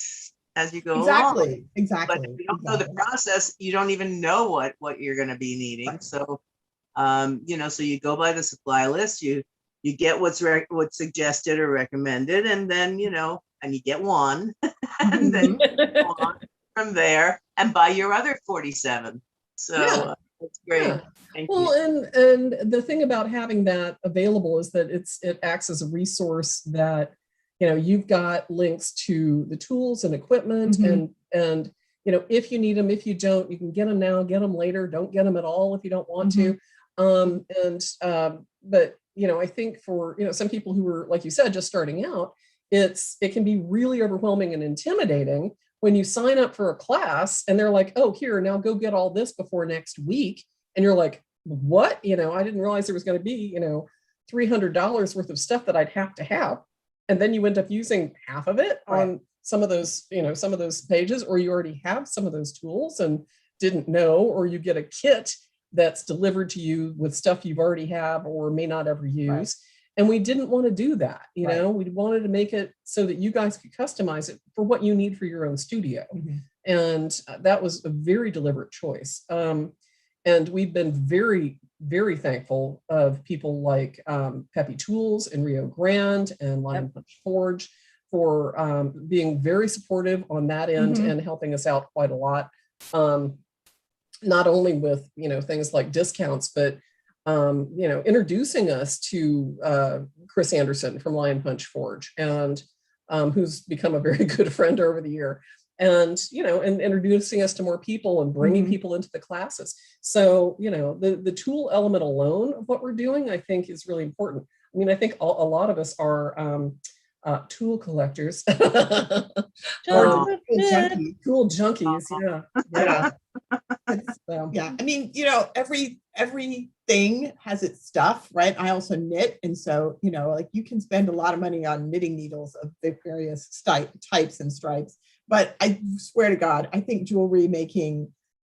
as you go along. Exactly. But Exactly. if you don't know the exactly. process, you don't even know what you're going to be needing. Right. So, so you go by the supply list, you get what's suggested or recommended, and then and you get one, and then Mhm. go on from there and buy your other 47. So Yeah. that's great. Yeah. Thank Well, you. and the thing about having that available is that it acts as a resource that, you've got links to the tools and equipment, Mhm. and if you need them, if you don't, you can get them now, get them later, don't get them at all if you don't want to. But I think for some people who are, like you said, just starting out, it can be really overwhelming and intimidating when you sign up for a class and they're like, oh, here, now go get all this before next week. And you're like, what? I didn't realize there was going to be, $300 worth of stuff that I'd have to have. And then you end up using half of it on some of those, some of those pages, or you already have some of those tools and didn't know, or you get a kit that's delivered to you with stuff you've already have or may not ever use. Right. And we didn't want to do that. Right. We wanted to make it so that you guys could customize it for what you need for your own studio. Mhm. And that was a very deliberate choice. And we've been very, very thankful of people like Peppy Tools in Rio Grande and Lion Punch Forge for being very supportive on that end Mhm. and helping us out quite a lot. Not only with, things like discounts, but, introducing us to Chris Anderson from Lion Punch Forge, and who's become a very good friend over the year. And and introducing us to more people and bringing Mhm. people into the classes. So the tool element alone of what we're doing, I think, is really important. I mean, I think a lot of us are tool collectors. Or Just tool a bit. junkie. Tool junkies, yeah. Yeah. So, Yeah. I mean, everything has its stuff, right? I also knit. And so, like you can spend a lot of money on knitting needles of the various types and stripes. But I swear to God, I think jewelry making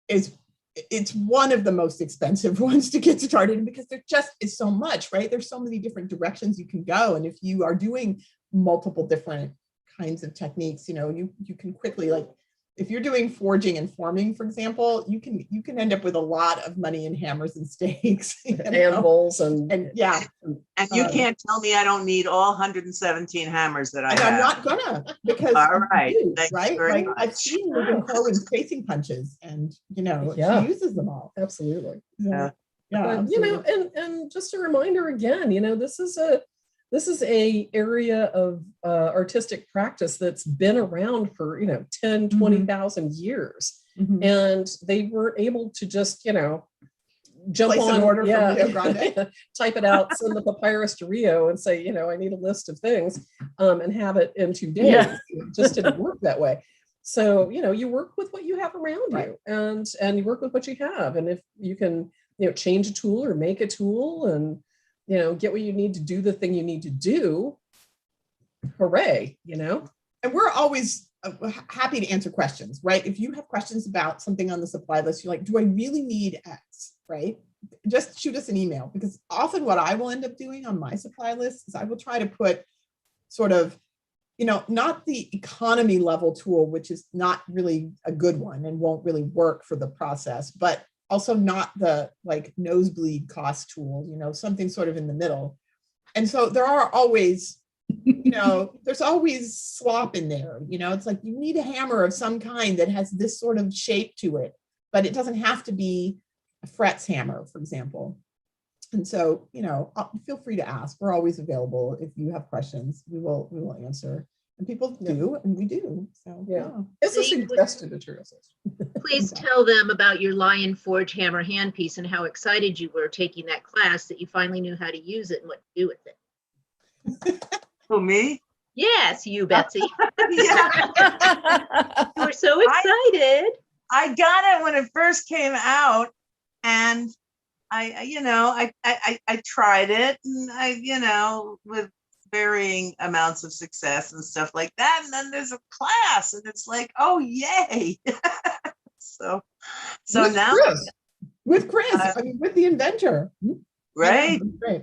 it's one of the most expensive ones to get started in, because there just is so much, right? There's so many different directions you can go. And if you are doing multiple different kinds of techniques, you can quickly, like, if you're doing forging and forming, for example, you can end up with a lot of money in hammers and stakes, anvils and yeah. And you can't tell me I don't need all 117 hammers that I And have. I'm not gonna, because All right. you do, Thank you right? very Like much. I've seen Ruben Corwin's spacing punches, and Yeah. she uses them all. absolutely. Yeah, But, absolutely. and just a reminder again, this is a area of artistic practice that's been around for 10, 20,000 years, Mhm. and they weren't able to just jump Place an on, order from yeah, Rio Grande. type it out, send the papyrus to Rio and say, I need a list of things, and have it in 2 days. Yeah. It just didn't work that way. So, you work with what you have around Right. you, and you work with what you have. And if you can, change a tool or make a tool and, get what you need to do the thing you need to do, hooray, And we're always happy to answer questions, right? If you have questions about something on the supply list, you're like, do I really need X, right? Just shoot us an email, because often what I will end up doing on my supply list is I will try to put sort of, not the economy level tool, which is not really a good one and won't really work for the process, but also not the like nosebleed cost tool, something sort of in the middle. And so there are always, there's always slop in there. It's like you need a hammer of some kind that has this sort of shape to it, but it doesn't have to be a frets hammer, for example. And so, feel free to ask. We're always available. If you have questions, we will answer. And people do, and we do. So Yeah. It's a See, suggested material. Please tell them about your Lion Forge hammer handpiece and how excited you were taking that class that you finally knew how to use it and what to do with it. Who, me? Yes, you, Betsy. Yeah. You were so excited. I got it when it first came out, and I tried it, and with varying amounts of success and stuff like that. And then there's a class, and it's like, oh yay! so With now Chris. with Chris, with the inventor, right? Yeah, great.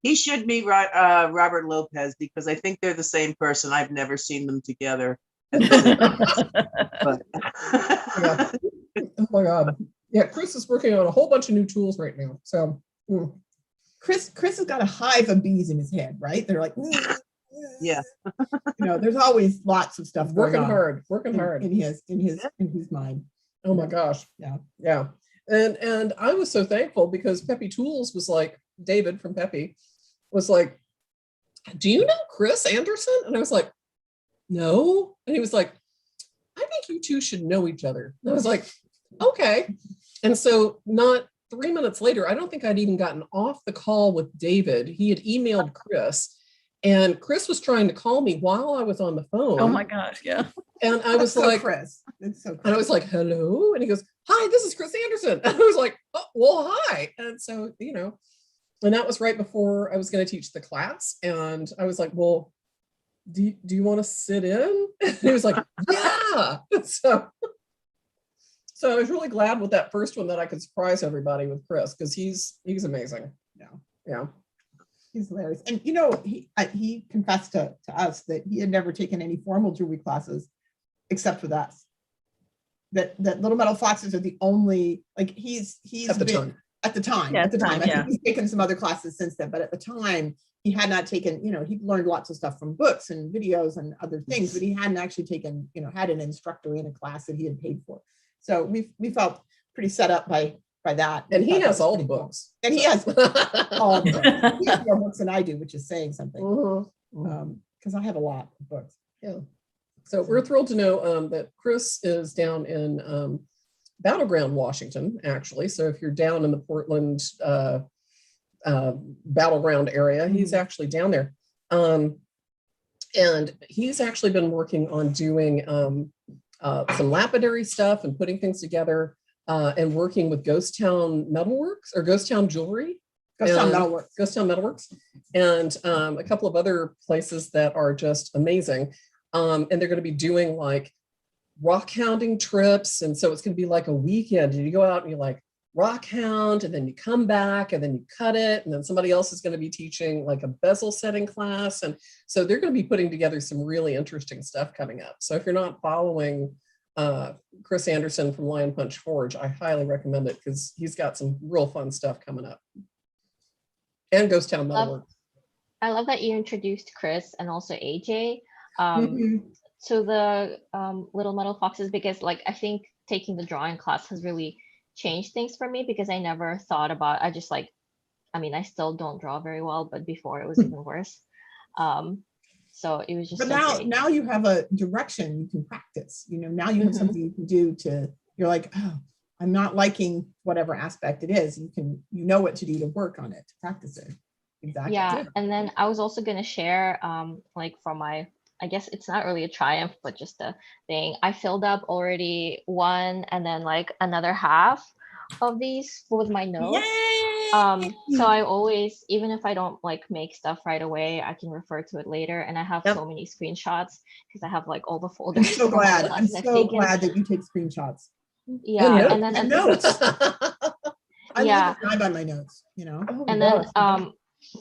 He should meet Robert Lopez, because I think they're the same person. I've never seen them together. But Yeah. Oh my God. Yeah, Chris is working on a whole bunch of new tools right now. So Chris has got a hive of bees in his head, right? They're like, yeah, there's always lots of stuff going working on hard, working in, hard. in his mind. Oh my gosh. Yeah. Yeah. And I was so thankful because Peppy Tools was like, David from Peppy was like, do you know Chris Anderson? And I was like, no. And he was like, I think you two should know each other. And I was like, okay. And so not 3 minutes later, I don't think I'd even gotten off the call with David. He had emailed Chris, and Chris was trying to call me while I was on the phone. Oh my gosh, yeah. And I was That's so like, Chris. It's so and I was like, hello. And he goes, hi, this is Chris Anderson. And I was like, oh, well, hi. And so, and that was right before I was going to teach the class. And I was like, well, do you want to sit in? And he was like, yeah. So I was really glad with that first one that I could surprise everybody with Chris, because he's amazing. Yeah. He's hilarious. And he confessed to us that he had never taken any formal jewelry classes except with us. That Little Metal Foxes are the only, like he's At the been, time. at the time. Yeah, At the time. I yeah. think he's taken some other classes since then, but at the time he had not taken, he learned lots of stuff from books and videos and other things, but he hadn't actually taken, had an instructor in a class that he had paid for. So we felt pretty set up by that. And We he thought that has was all the pretty cool. books. And he has all the books. He has more books than I do, which is saying something. Because I have a lot of books. Yeah. So we're thrilled to know that Chris is down in Battleground, Washington, actually. So if you're down in the Portland Battleground area, he's actually down there. And he's actually been working on doing some lapidary stuff and putting things together and working with Ghost Town Metalworks or Ghost Town Jewelry. Ghost Town Metalworks. Ghost Town Metalworks, and a couple of other places that are just amazing. And they're going to be doing like rock hounding trips. And so it's going to be like a weekend. And you go out and you like rock hound, and then you come back and then you cut it. And then somebody else is going to be teaching like a bezel setting class. And so they're going to be putting together some really interesting stuff coming up. So if you're not following Chris Anderson from Lion Punch Forge, I highly recommend it because he's got some real fun stuff coming up. And Ghost Town Metalworks. I love that you introduced Chris and also AJ Mhm. to the Little Metal Foxes, because like I think taking the drawing class has really changed things for me, because I never thought about, I just like, I mean, I still don't draw very well, but before it was even worse. So it was just But so great. now you have a direction you can practice. Now you have something you can do to, you're like, oh, I'm not liking whatever aspect it is, you know what to do to work on it, to practice it. Exactly. Yeah, and then I was also gonna share, like from my, I guess it's not really a triumph, but just a thing. I filled up already one and then like another half of these with my notes. So I always, even if I don't like make stuff right away, I can refer to it later. And I have Yep. so many screenshots because I have like all the I'm folders. so from all the glad. I'm classes I've so taken. glad that you take screenshots. Yeah, and then And notes. I Yeah. live and die by my notes, you know. Oh, And yes. then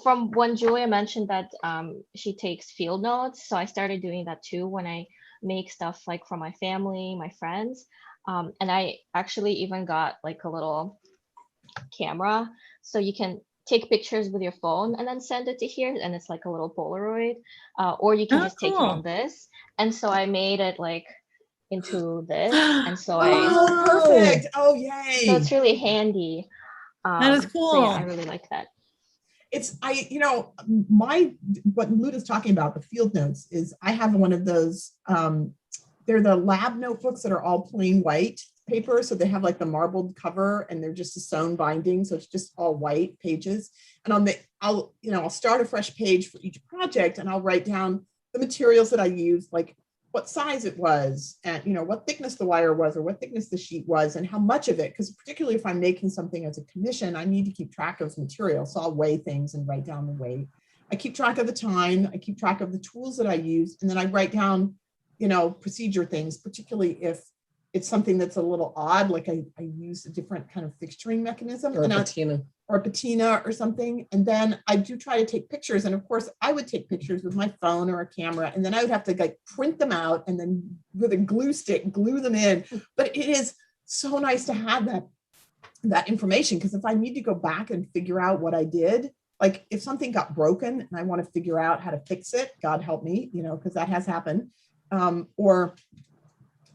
from when Julia mentioned that she takes field notes, so I started doing that too when I make stuff like for my family, my friends. And I actually even got like a little camera, so you can take pictures with your phone and then send it to here, and it's like a little Polaroid, or you can Oh, just take it cool. on this. And so I made it like into this, and so Oh, perfect. Oh, yay. so it's really handy. That is So cool. yeah, I really like that. What Luda's talking about, the field notes, is I have one of those, they're the lab notebooks that are all plain white paper. So they have like the marbled cover and they're just a sewn binding. So it's just all white pages. And I'll start a fresh page for each project and I'll write down the materials that I use, like what size it was and, what thickness the wire was or what thickness the sheet was and how much of it, because particularly if I'm making something as a commission, I need to keep track of material. So I'll weigh things and write down the weight. I keep track of the time, I keep track of the tools that I use, and then I write down, procedure things, particularly if it's something that's a little odd, like I use a different kind of fixturing mechanism. Or a and patina. or a patina or something. And then I do try to take pictures. And of course I would take pictures with my phone or a camera, and then I would have to like print them out and then with a glue stick, glue them in. But it is so nice to have that information, because if I need to go back and figure out what I did, like if something got broken and I want to figure out how to fix it, God help me, because that has happened. Or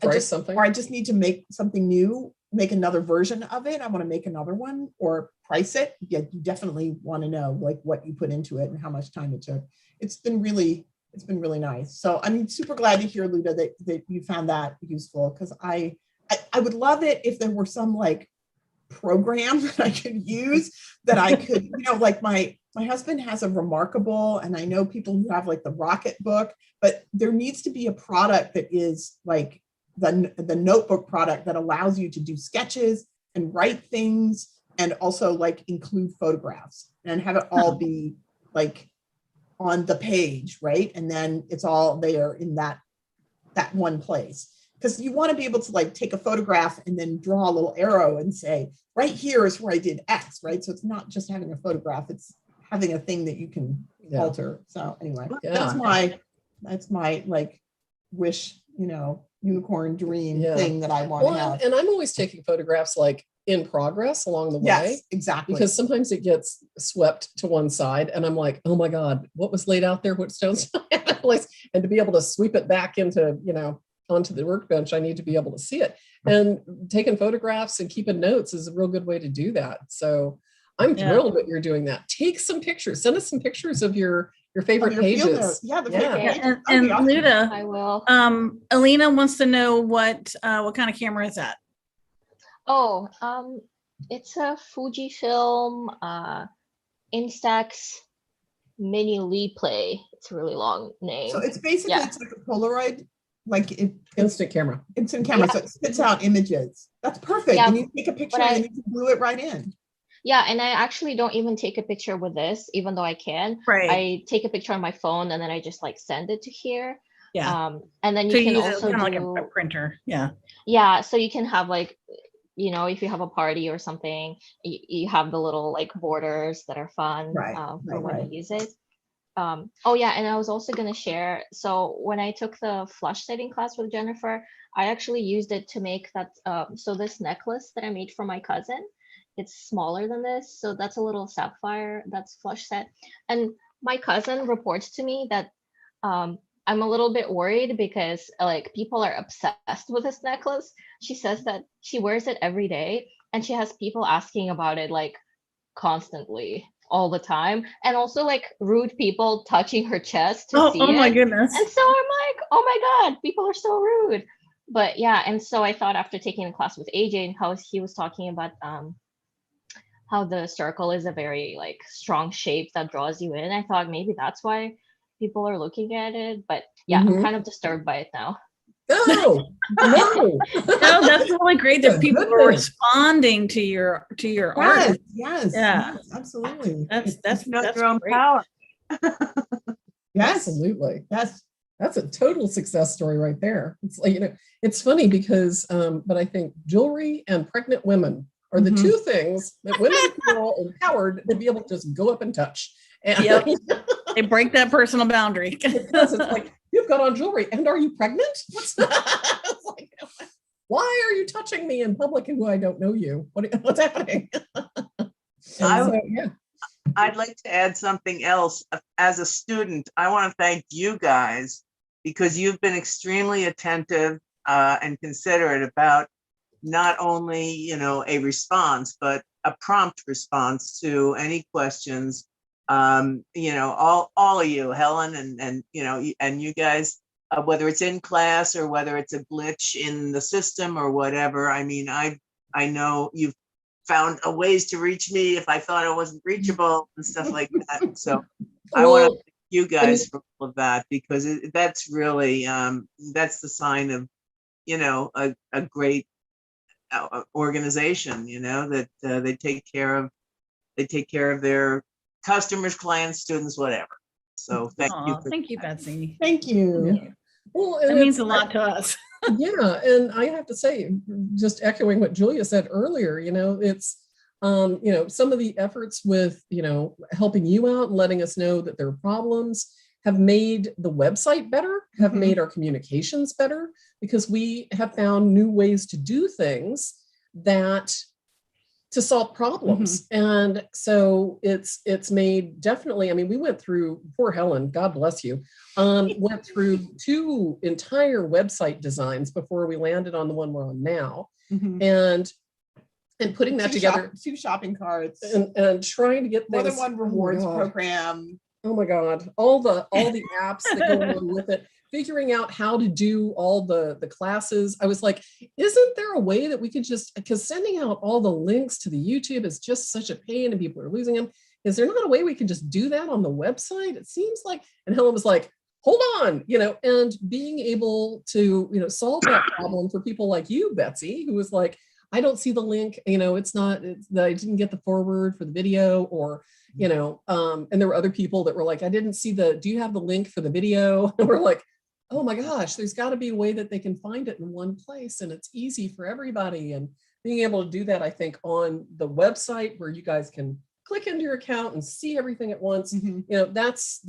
I just need to make something new, make another version of it. I want to make another one or price it. Yeah, you definitely want to know like what you put into it and how much time it took. It's been really nice. So I'm super glad to hear, Luda, that you found that useful, because I would love it if there were some like program that I could use that I could, like my husband has a Remarkable, and I know people who have like the Rocket Book, but there needs to be a product that is like the notebook product that allows you to do sketches and write things and also like include photographs and have it all be like on the page, right? And then it's all there in that one place. Because you want to be able to like take a photograph and then draw a little arrow and say, right here is where I did X, right? So it's not just having a photograph, it's having a thing that you can alter. So anyway, that's my like wish, unicorn dream thing that I want to have. And I'm always taking photographs like in progress along the way. Yes, exactly. Because sometimes it gets swept to one side and I'm like, oh my God, what was laid out there? What stones had in place? And to be able to sweep it back into, onto the workbench, I need to be able to see it. And taking photographs and keeping notes is a real good way to do that. So I'm thrilled that you're doing that. Take some pictures. Send us some pictures of your favorite pages. Yeah, favorite pages. And awesome. Luda, I will. Alina wants to know what kind of camera is that? Oh, it's a Fujifilm Instax Mini Replay. It's a really long name. So it's basically it's like a Polaroid, like instant camera. Instant camera. So it spits out images. That's perfect. Yeah, and you take a picture and you can glue it right in. Yeah, and I actually don't even take a picture with this, even though I can. Right. I take a picture on my phone and then I just like send it to here. Yeah. And then So you can use also it kind of do like a printer. Yeah. Yeah, so you can have like, if you have a party or something, you have the little like borders that are fun for when you use it. Oh yeah, and I was also gonna share. So when I took the flush setting class with Jennifer, I actually used it to make that. So this necklace that I made for my cousin, it's smaller than this. So that's a little sapphire that's flush set. And my cousin reports to me that I'm a little bit worried because like people are obsessed with this necklace. She says that she wears it every day and she has people asking about it like constantly all the time, and also like rude people touching her chest to see it. Oh my goodness. And so I'm like, oh my God, people are so rude. But yeah, and so I thought after taking the class with AJ and how he was talking about how the circle is a very like strong shape that draws you in, I thought maybe that's why people are looking at it. But yeah, I'm kind of disturbed by it now. No, no. No, that's really great that Good people are goodness. responding to your art. Yes, Yeah. yes, absolutely. That's Know that's your own great. power. Yes, Absolutely. yes. That's a total success story right there. It's like, it's funny because, but I think jewelry and pregnant women are the two things that women feel empowered to be able to just go up and touch. And Yep. They break that personal boundary. it's like, you've got on jewelry and are you pregnant? What's that? It's like, why are you touching me in public and who I don't know you? What's happening? Yeah. I'd like to add something else. As a student, I want to thank you guys because you've been extremely attentive and considerate about not only, a response, but a prompt response to any questions. All of you, Helen, and you guys, whether it's in class or whether it's a glitch in the system or whatever. I mean, I know you've found ways to reach me if I thought I wasn't reachable and stuff like that. So I want to thank you guys for all of that because that's really that's the sign of a great organization. That they take care of their customers, clients, students, whatever. So Thank you, Betsy. Thank you. Yeah. Well, That means a lot to us. Yeah, and I have to say, just echoing what Julia said earlier, it's some of the efforts with helping you out and letting us know that there are problems have made the website better, have made our communications better, because we have found new ways to do things to solve problems. And so it's made definitely, I mean, we went through, poor Helen, God bless you, went through 2 entire website designs before we landed on the one we're on now. And putting that together. 2 shopping carts. And trying to get more things, than one rewards program. Oh my God, all the apps that go along with it. Figuring out how to do all the classes. I was like, isn't there a way that we could just, because sending out all the links to the YouTube is just such a pain and people are losing them. Is there not a way we can just do that on the website? It seems like, and Helen was like, hold on, and being able to, solve that problem for people like you, Betsy, who was like, I don't see the link, I didn't get the forward for the video or, and there were other people that were like, I didn't see do you have the link for the video? And we're like, oh my gosh, there's got to be a way that they can find it in one place and it's easy for everybody. And being able to do that, I think, on the website where you guys can click into your account and see everything at once, that's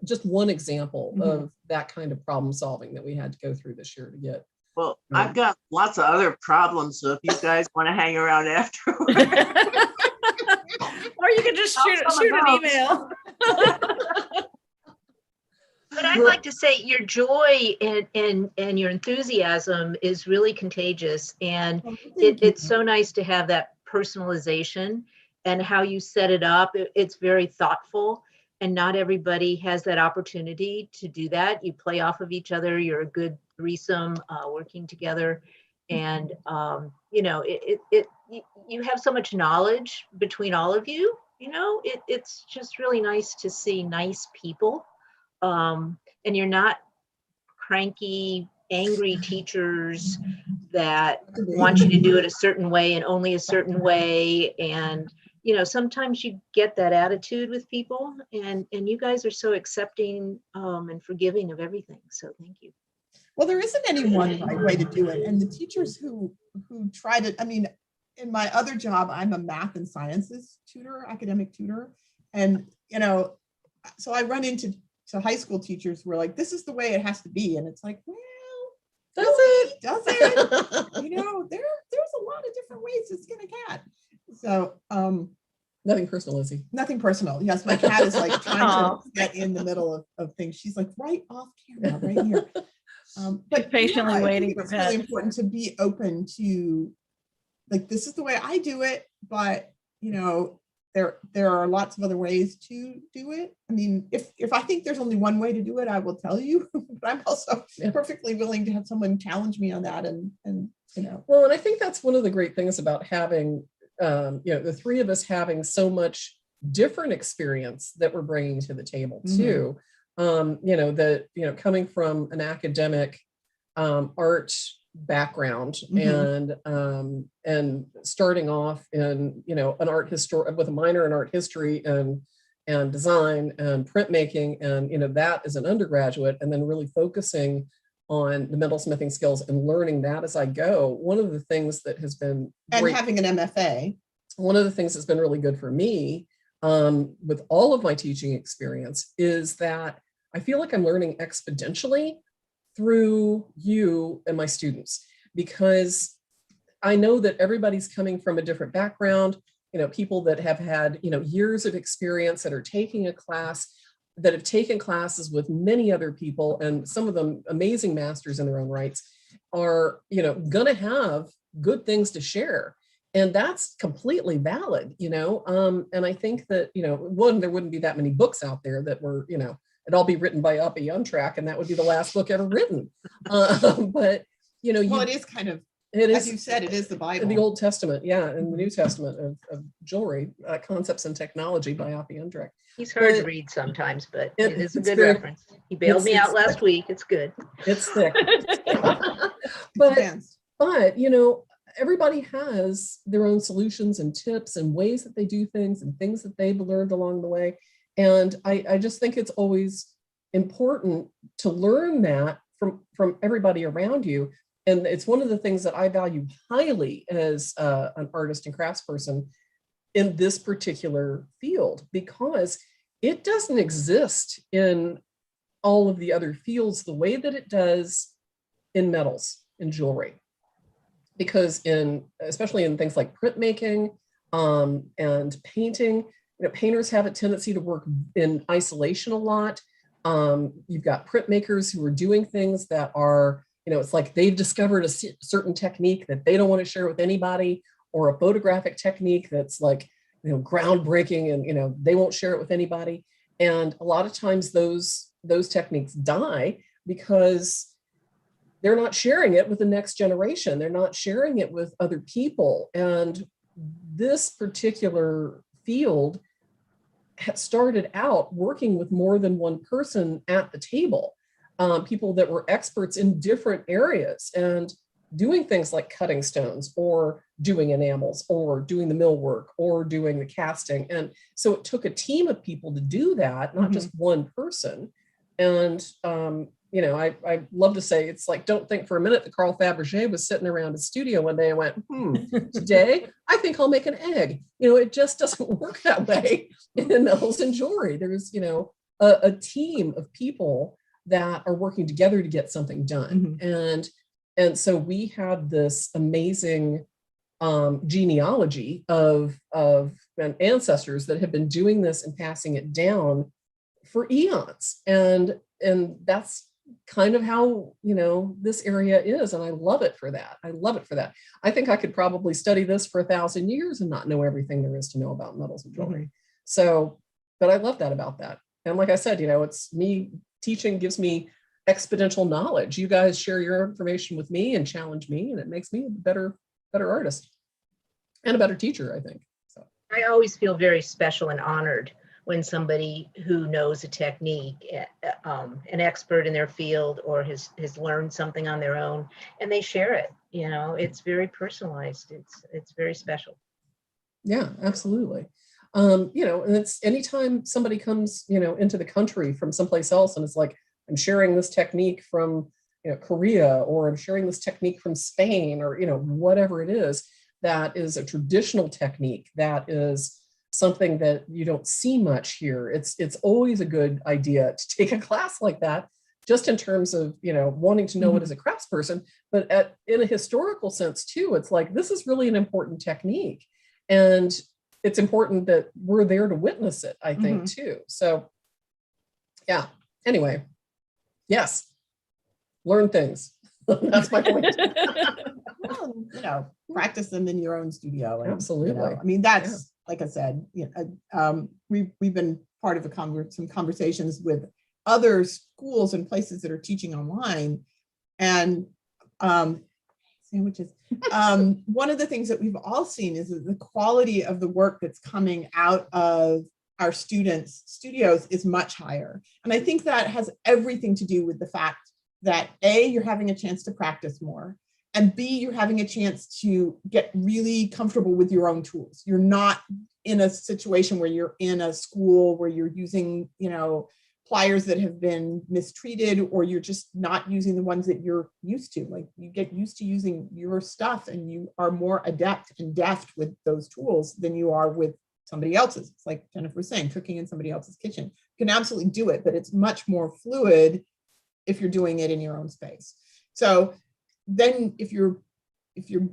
just one example of that kind of problem solving that we had to go through this year to get. Well, I've got lots of other problems, so if you guys want to hang around afterwards. Or you can just shoot an email. But I'd like to say your joy and your enthusiasm is really contagious. And it's so nice to have that personalization and how you set it up. It's very thoughtful. And not everybody has that opportunity to do that. You play off of each other. You're a good threesome working together. And, you have so much knowledge between all of you. It's just really nice to see nice people. And you're not cranky, angry teachers that want you to do it a certain way and only a certain way. And, sometimes you get that attitude with people and you guys are so accepting and forgiving of everything. So thank you. Well, there isn't any one right way to do it. And the teachers who tried it, I mean, in my other job, I'm a math and sciences tutor, academic tutor. And, so I run into high school teachers who are like, this is the way it has to be. And it's like, well, does it? There's a lot of different ways to skin a cat. So, nothing personal, Lizzie. Nothing personal. Yes, my cat is like trying to get in the middle of things. She's like right off camera, right here. But patiently waiting for it's really important to be open to, like, this is the way I do it, but there are lots of other ways to do it. I mean, if I think there's only one way to do it, I will tell you. but I'm also Yeah. perfectly willing to have someone challenge me on that and, you know. Well, and I think that's one of the great things about having, the three of us having so much different experience that we're bringing to the table too. Coming from an academic art background and starting off in, an art history with a minor in art history and design and printmaking, and that as an undergraduate, and then really focusing on the metalsmithing skills and learning that as I go. One of the things that has been and having an MFA. One of the things that's been really good for me with all of my teaching experience is that I feel like I'm learning exponentially through you and my students, because I know that everybody's coming from a different background, people that have had, years of experience that are taking a class, that have taken classes with many other people, and some of them amazing masters in their own rights, are, gonna have good things to share. And that's completely valid, and I think that, one, there wouldn't be that many books out there that were, it'd all be written by Uppa Youngtrack, and that would be the last book ever written. But, Well, it is kind of, it as is, you said, it is the Bible. the Old Testament, yeah, and the New Testament of jewelry, Concepts and Technology by Uppa Youngtrack. He's hard to But read sometimes, but it is a it's good very- reference. He bailed me out last week. It's good. It's thick. It's but advanced. everybody has their own solutions and tips and ways that they do things and things that they've learned along the way. And I just think it's always important to learn that from everybody around you. And it's one of the things that I value highly as an artist and craftsperson in this particular field, because it doesn't exist in all of the other fields the way that it does in metals, in jewelry. Because especially in things like printmaking and painting, painters have a tendency to work in isolation a lot. You've got printmakers who are doing things that are, it's like they've discovered a certain technique that they don't want to share with anybody, or a photographic technique that's like, groundbreaking, and, they won't share it with anybody. And a lot of times those techniques die because they're not sharing it with the next generation. They're not sharing it with other people. And this particular field had started out working with more than one person at the table, people that were experts in different areas and doing things like cutting stones or doing enamels or doing the millwork or doing the casting. And so it took a team of people to do that, not just one person. And, I love to say, it's like, don't think for a minute that Carl Fabergé was sitting around his studio one day and went, today, I think I'll make an egg. It just doesn't work that way in metals and jewelry. There's, a team of people that are working together to get something done. And so we have this amazing genealogy of ancestors that have been doing this and passing it down for eons. And that's kind of how, this area is. And I love it for that. I think I could probably study this for 1,000 years and not know everything there is to know about metals and jewelry. So, but I love that about that. And like I said, it's me, teaching gives me exponential knowledge. You guys share your information with me and challenge me, and it makes me a better artist and a better teacher, I think. So I always feel very special and honored when somebody who knows a technique, an expert in their field, or has learned something on their own, and they share it. It's very personalized. It's very special. Yeah, absolutely. And it's anytime somebody comes, into the country from someplace else, and it's like, I'm sharing this technique from, Korea, or I'm sharing this technique from Spain, or, whatever it is, that is a traditional technique, that is something that you don't see much here. It's always a good idea to take a class like that, just in terms of, wanting to know it as a craftsperson, but in a historical sense too. It's like, this is really an important technique, and it's important that we're there to witness it, I think, too. So yeah, anyway, yes, learn things. That's my point. Well, practice them in your own studio. And, Absolutely. I mean, that's, like I said, we've been part of some conversations with other schools and places that are teaching online. And sandwiches. One of the things that we've all seen is that the quality of the work that's coming out of our students' studios is much higher. And I think that has everything to do with the fact that A, you're having a chance to practice more, and B, you're having a chance to get really comfortable with your own tools. You're not in a situation where you're in a school where you're using, you know, pliers that have been mistreated, or you're just not using the ones that you're used to. Like, you get used to using your stuff and you are more adept and deft with those tools than you are with somebody else's. It's like Jennifer was saying, cooking in somebody else's kitchen. You can absolutely do it, but it's much more fluid if you're doing it in your own space. So then if you're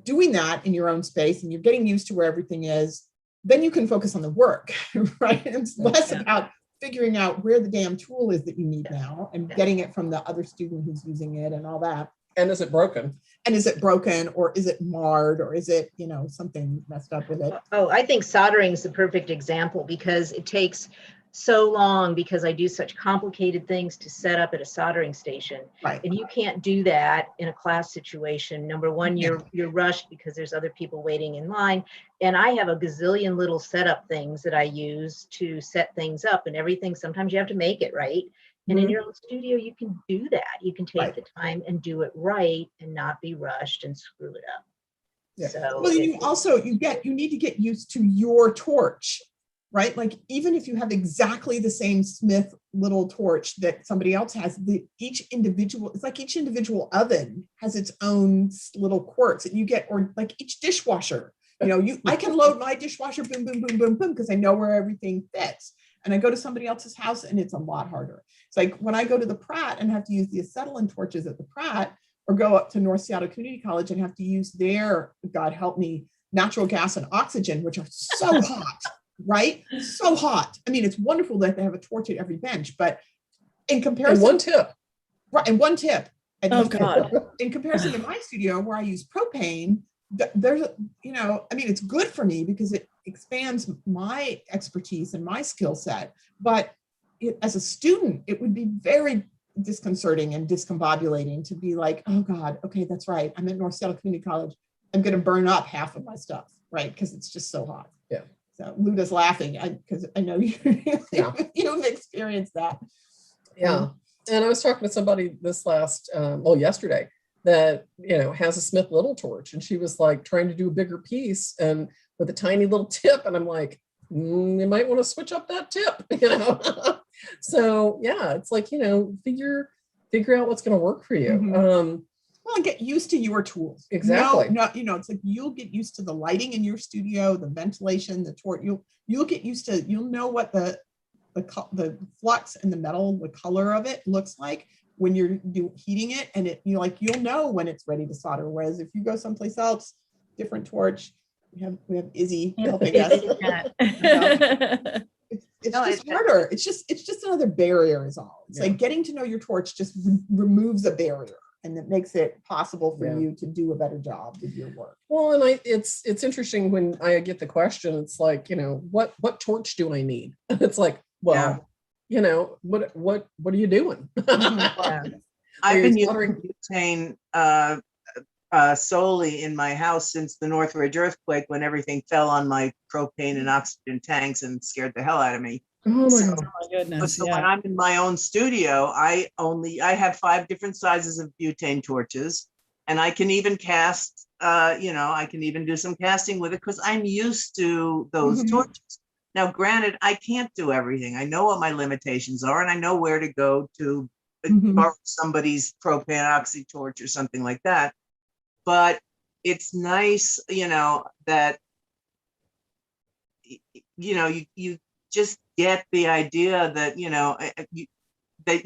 doing that in your own space and you're getting used to where everything is, then you can focus on the work, right? It's less about figuring out where the damn tool is that you need now and getting it from the other student who's using it and all that. And is it broken? And is it broken, or is it marred, or is it, you know, something messed up with it? Oh, I think soldering is the perfect example because it takes so long, because I do such complicated things to set up at a soldering station. Right. And you can't do that in a class situation. Number one, you're rushed because there's other people waiting in line. And I have a gazillion little setup things that I use to set things up and everything. Sometimes you have to make it right. And in your own studio, you can do that. You can take the time and do it right and not be rushed and screw it up. Yeah. So well, you also, you need to get used to your torch, right? Like, even if you have exactly the same Smith little torch that somebody else has, each individual oven has its own little quirks that you get, or like each dishwasher, you know, I can load my dishwasher, boom, boom, boom, boom, boom, because I know where everything fits. And I go to somebody else's house and it's a lot harder. It's like when I go to the Pratt and have to use the acetylene torches at the Pratt, or go up to North Seattle Community College and have to use their, God help me, natural gas and oxygen, which are so hot, right? So hot. I mean, it's wonderful that they have a torch at every bench, but in comparison, and one tip. Right, and one tip. Oh, God. In comparison to my studio where I use propane, there's, you know, I mean, it's good for me because it expands my expertise and my skill set. But as a student, it would be very disconcerting and discombobulating to be like, oh God, okay, that's right. I'm at North Seattle Community College. I'm going to burn up half of my stuff, right? Because it's just so hot. Yeah. So Luda's laughing because I know you've experienced that. Yeah. And I was talking to somebody yesterday that, you know, has a Smith Little torch, and she was like trying to do a bigger piece and with a tiny little tip. And I'm like, you might want to switch up that tip, you know? So yeah, it's like, you know, figure out what's going to work for you. Mm-hmm. Well, and get used to your tools. Exactly. No, you know, it's like you'll get used to the lighting in your studio, the ventilation, the torch. You'll get used to, you'll know what the flux and the metal, the color of it looks like when you're heating it, and you'll know when it's ready to solder. Whereas if you go someplace else, different torch. We have Izzy helping us. It's just harder. It's just another barrier is all. It's like getting to know your torch just removes a barrier, and it makes it possible for you to do a better job with your work. Well, and it's interesting when I get the question, it's like, you know, what torch do I need? It's like, well, you know, what are you doing? I've been using butane solely in my house since the Northridge earthquake, when everything fell on my propane and oxygen tanks and scared the hell out of me. Oh my goodness. So when I'm in my own studio, I have 5 different sizes of butane torches, and I can even cast, I can even do some casting with it because I'm used to those torches. Now, granted, I can't do everything. I know what my limitations are, and I know where to go to borrow somebody's propane oxy torch or something like that. But it's nice, you know, that, you know, you just get the idea that, you know, that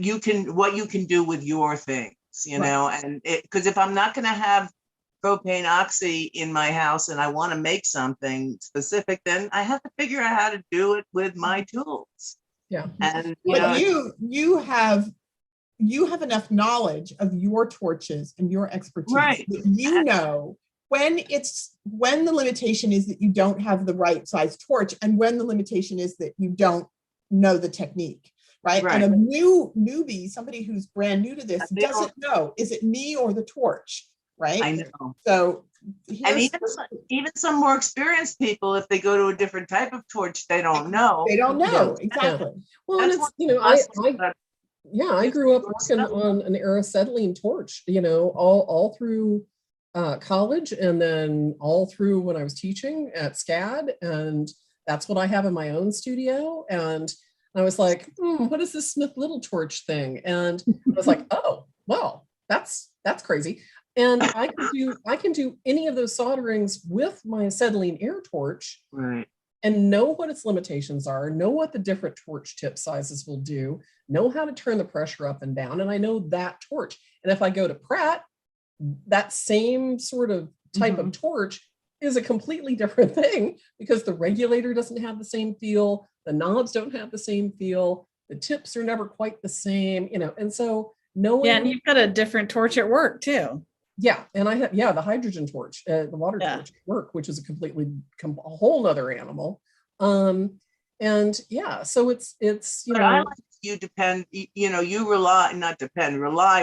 what you can do with your things, you know, and because if I'm not going to have propane oxy in my house and I want to make something specific, then I have to figure out how to do it with my tools. Yeah. And you have enough knowledge of your torches and your expertise that you know when the limitation is that you don't have the right size torch, and when the limitation is that you don't know the technique, right? Right. And a newbie, somebody who's brand new to this, They don't- doesn't know, is it me or the torch, right? I know. So And here's, even some more experienced people, if they go to a different type of torch, they don't know. they don't know, Yeah. exactly. Well, and That's it's, what you know, awesome about I using grew up torch working stuff. on an acetylene torch, you know, all through college, and then all through when I was teaching at SCAD, and that's what I have in my own studio. And I was like, what is this Smith Little torch thing? And I was like, oh, well, that's crazy. And I can do any of those solderings with my acetylene air torch Right. and know what its limitations are, know what the different torch tip sizes will do, know how to turn the pressure up and down, and I know that torch. And if I go to Pratt, that same sort of type of torch is a completely different thing, because the regulator doesn't have the same feel, the knobs don't have the same feel, the tips are never quite the same, you know, and so knowing. Yeah, and you've got a different torch at work too. Yeah, and I have, the hydrogen torch, the water torch at work, which is a whole other animal. And yeah, so it's you But know, I like you depend, you know, you rely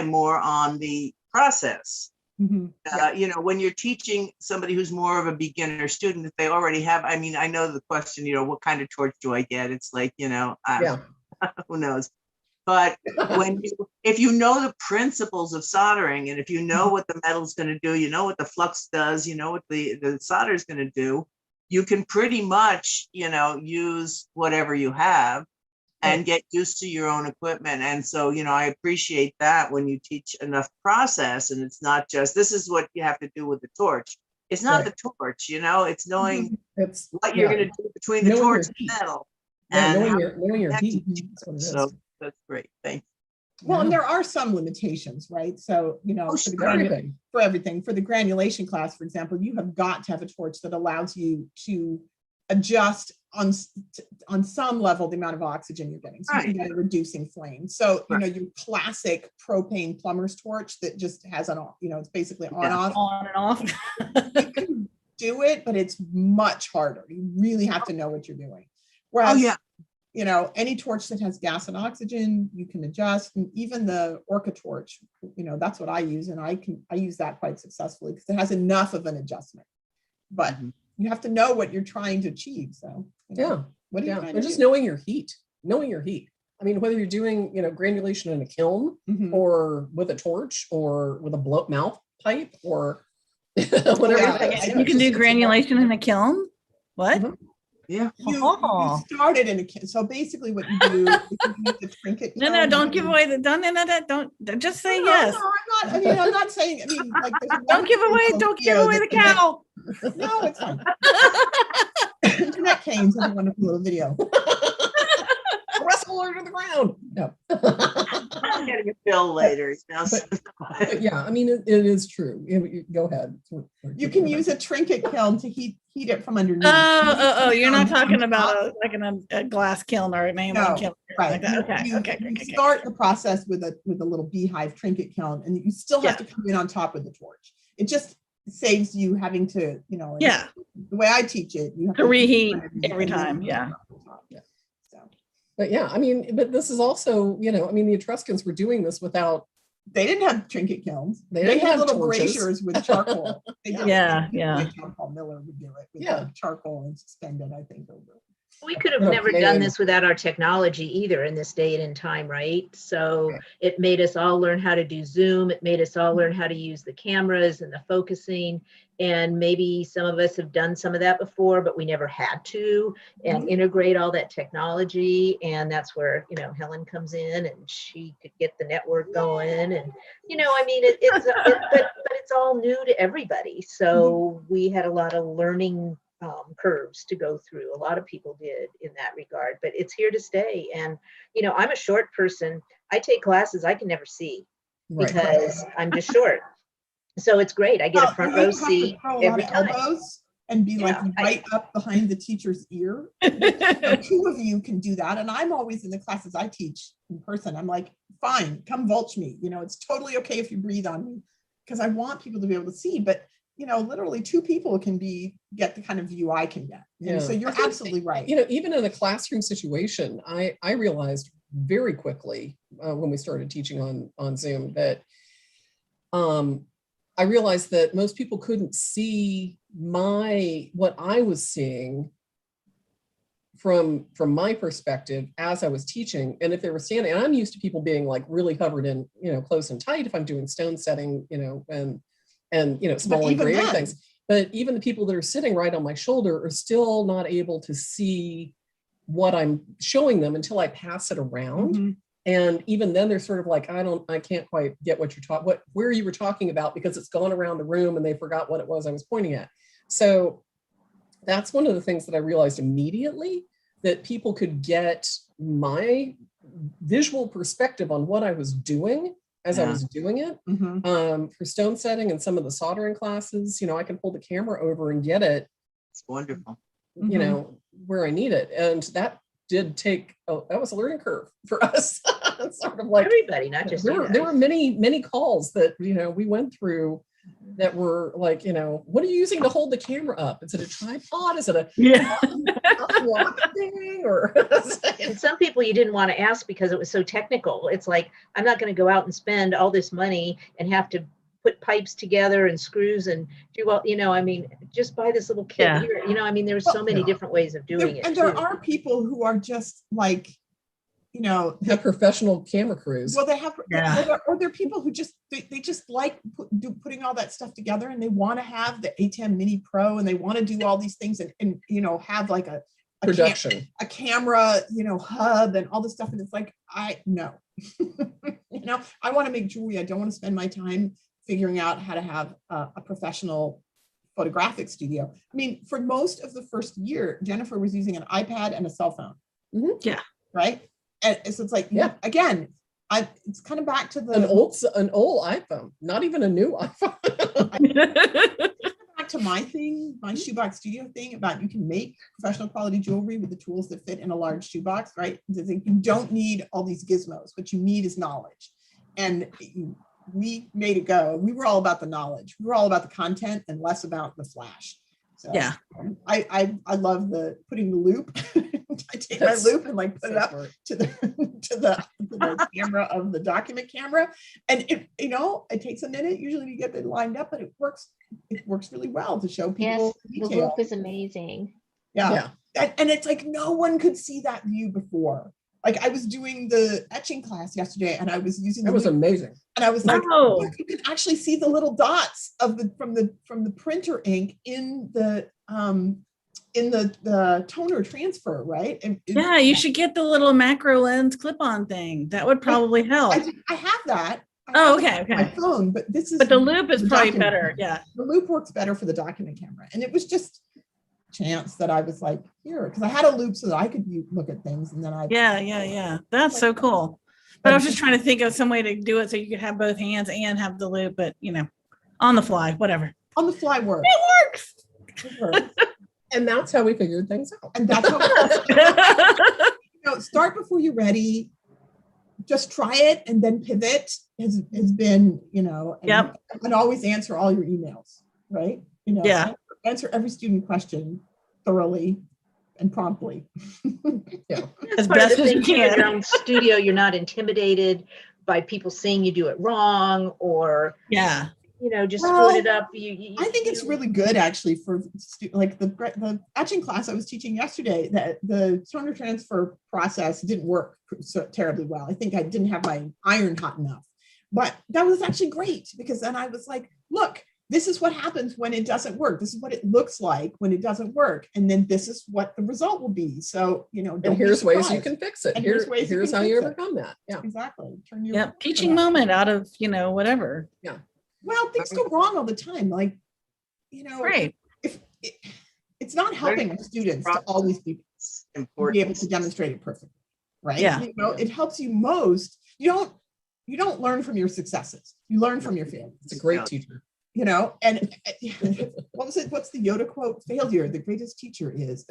more on the process. You know, when you're teaching somebody who's more of a beginner student, if they already have, I mean, I know the question, you know, what kind of torch do I get? It's like, you know, who knows? But if you know the principles of soldering, and if you know what the metal's going to do, you know what the flux does, you know what the solder is going to do, you can pretty much, you know, use whatever you have and get used to your own equipment. And so, you know, I appreciate that when you teach enough process, and it's not just, this is what you have to do with the torch. It's not the torch, you know, it's knowing what you're going to do between the torch and metal. Yeah, And knowing your heat. so that's great. Thank you. Well, and there are some limitations, right? So, you know, for everything, for the granulation class, for example, you have got to have a torch that allows you to adjust on some level the amount of oxygen you're getting. So you can get a reducing flame. So, you know, your classic propane plumber's torch that just has an, you know, it's basically on and off. You can do it, but it's much harder. You really have to know what you're doing. Whereas, you know, any torch that has gas and oxygen, you can adjust. And even the Orca torch, you know, that's what I use. And I use that quite successfully because it has enough of an adjustment. But you have to know what you're trying to achieve. So, you know, what are you trying to just do? knowing your heat. I mean, whether you're doing, you know, granulation in a kiln or with a torch or with a mouth pipe or whatever. You can do granulation in a kiln. What? Yeah. You started in a kiln. So basically what you do is you use a trinket. No, don't give away the, don't just say yes. No, I'm not saying, I mean, like, don't give away the cow. No, it's fine. Internet canes has a wonderful little video. Wrestle her to the ground. No. I'm getting a bill later. But yeah, I mean, it is true. Go ahead. You can use a trinket kiln to heat it from underneath. Oh, you're not talking about a glass kiln or a nylon kiln. Right. Like that. Okay. You start the process with a little beehive trinket kiln, and you still have to come in on top of the torch. It just saves you having to, you know, the way I teach it, you have to reheat every time. Yeah. But yeah, I mean, but this is also, you know, I mean, the Etruscans were doing this without. They didn't have trinket kilns. They had have little torches. braziers with charcoal. Yeah. John Paul Miller would do it with charcoal and suspended, I think, over. We could have never done this without our technology either in this day and time, right? So it made us all learn how to do Zoom. It made us all learn how to use the cameras and the focusing. And maybe some of us have done some of that before, but we never had to and integrate all that technology. And that's where, you know, Helen comes in and she could get the network going. And, you know, I mean, but it's all new to everybody. So we had a lot of learning curves to go through. A lot of people did in that regard, but it's here to stay. And, you know, I'm a short person. I take classes I can never see because I'm just short. So it's great. I get a front row seat every time. And be like right up behind the teacher's ear. So two of you can do that. And I'm always in the classes I teach in person. I'm like, fine, come vulch me. You know, it's totally okay if you breathe on me because I want people to be able to see. But you know, literally two people can get the kind of view I can get. And so you're absolutely right. You know, even in a classroom situation, I realized very quickly when we started teaching on Zoom that I realized that most people couldn't see what I was seeing from my perspective as I was teaching. And if they were standing, and I'm used to people being like really covered in, close and tight if I'm doing stone setting, and small and grading things. But even the people that are sitting right on my shoulder are still not able to see what I'm showing them until I pass it around. And even then they're sort of like, I can't quite get what you're where you were talking about, because it's gone around the room and they forgot what it was I was pointing at. So that's one of the things that I realized immediately, that people could get my visual perspective on what I was doing as I was doing it. For stone setting and some of the soldering classes, I can pull the camera over and get it. It's wonderful. Where I need it. And that did take, that was a learning curve for us. Sort of like everybody, not just there were many calls that, we went through that were like, what are you using to hold the camera up? Is it a tripod? Is it a thing? Or and some people you didn't want to ask because it was so technical. It's like, I'm not going to go out and spend all this money and have to put pipes together and screws and do all, just buy this little kit here. There's so many different ways of doing it. And there are people who are just like, have professional camera crews. Well, they have, or they're people who just, they just like putting all that stuff together, and they want to have the ATEM Mini Pro, and they want to do all these things and have like a production, a camera, hub and all this stuff. And it's like, no, I want to make jewelry. I don't want to spend my time figuring out how to have a professional photographic studio. I mean, for most of the first year, Jennifer was using an iPad and a cell phone. Yeah. Right. And so it's like, again, it's kind of back to an old iPhone, not even a new iPhone. Back to my shoebox studio thing about you can make professional quality jewelry with the tools that fit in a large shoebox, right? You don't need all these gizmos. What you need is knowledge. And we made it go. We were all about the knowledge. We were all about the content and less about the flash. So I love putting the loop. I take my loop and like put it up to the camera of the document camera, and it takes a minute usually to get it lined up, but it works really well to show people. Yes, the loop is amazing. Yeah. And it's like no one could see that view before. Like I was doing the etching class yesterday, and I was using it was amazing. And I was like, look, you can actually see the little dots of from the printer ink in the toner transfer, right? And you should get the little macro lens clip-on thing. That would probably help. I have that. Okay. My phone, but the loop is probably better. Yeah, the loop works better for the document camera, and it was just chance that I was like here because I had a loop so that I could look at things, and then that's so cool. But I was just trying to think of some way to do it so you could have both hands and have the loop, but on the fly, whatever. On the fly works. It works. And that's how we figured things out. And that's how start before you're ready. Just try it and then pivot has been, and always answer all your emails, right? Answer every student question thoroughly and promptly. As best as you can. In your own studio, you're not intimidated by people saying you do it wrong or just split it up. I think it's really good actually for like the etching class I was teaching yesterday, that the toner transfer process didn't work so terribly well. I think I didn't have my iron hot enough, but that was actually great because then I was like, look, this is what happens when it doesn't work. This is what it looks like when it doesn't work. And then this is what the result will be. So, don't and here's be ways you can fix it. Here's how you overcome that. Yeah, exactly. Teaching moment out of, whatever. Yeah. Well, things go wrong all the time. Like, right. If it's not helping our students to always be able to demonstrate it perfectly, right? Yeah. It helps you most. You don't learn from your successes. You learn from your failures. It's a great teacher. And what was it? What's the Yoda quote? Failure, the greatest teacher is.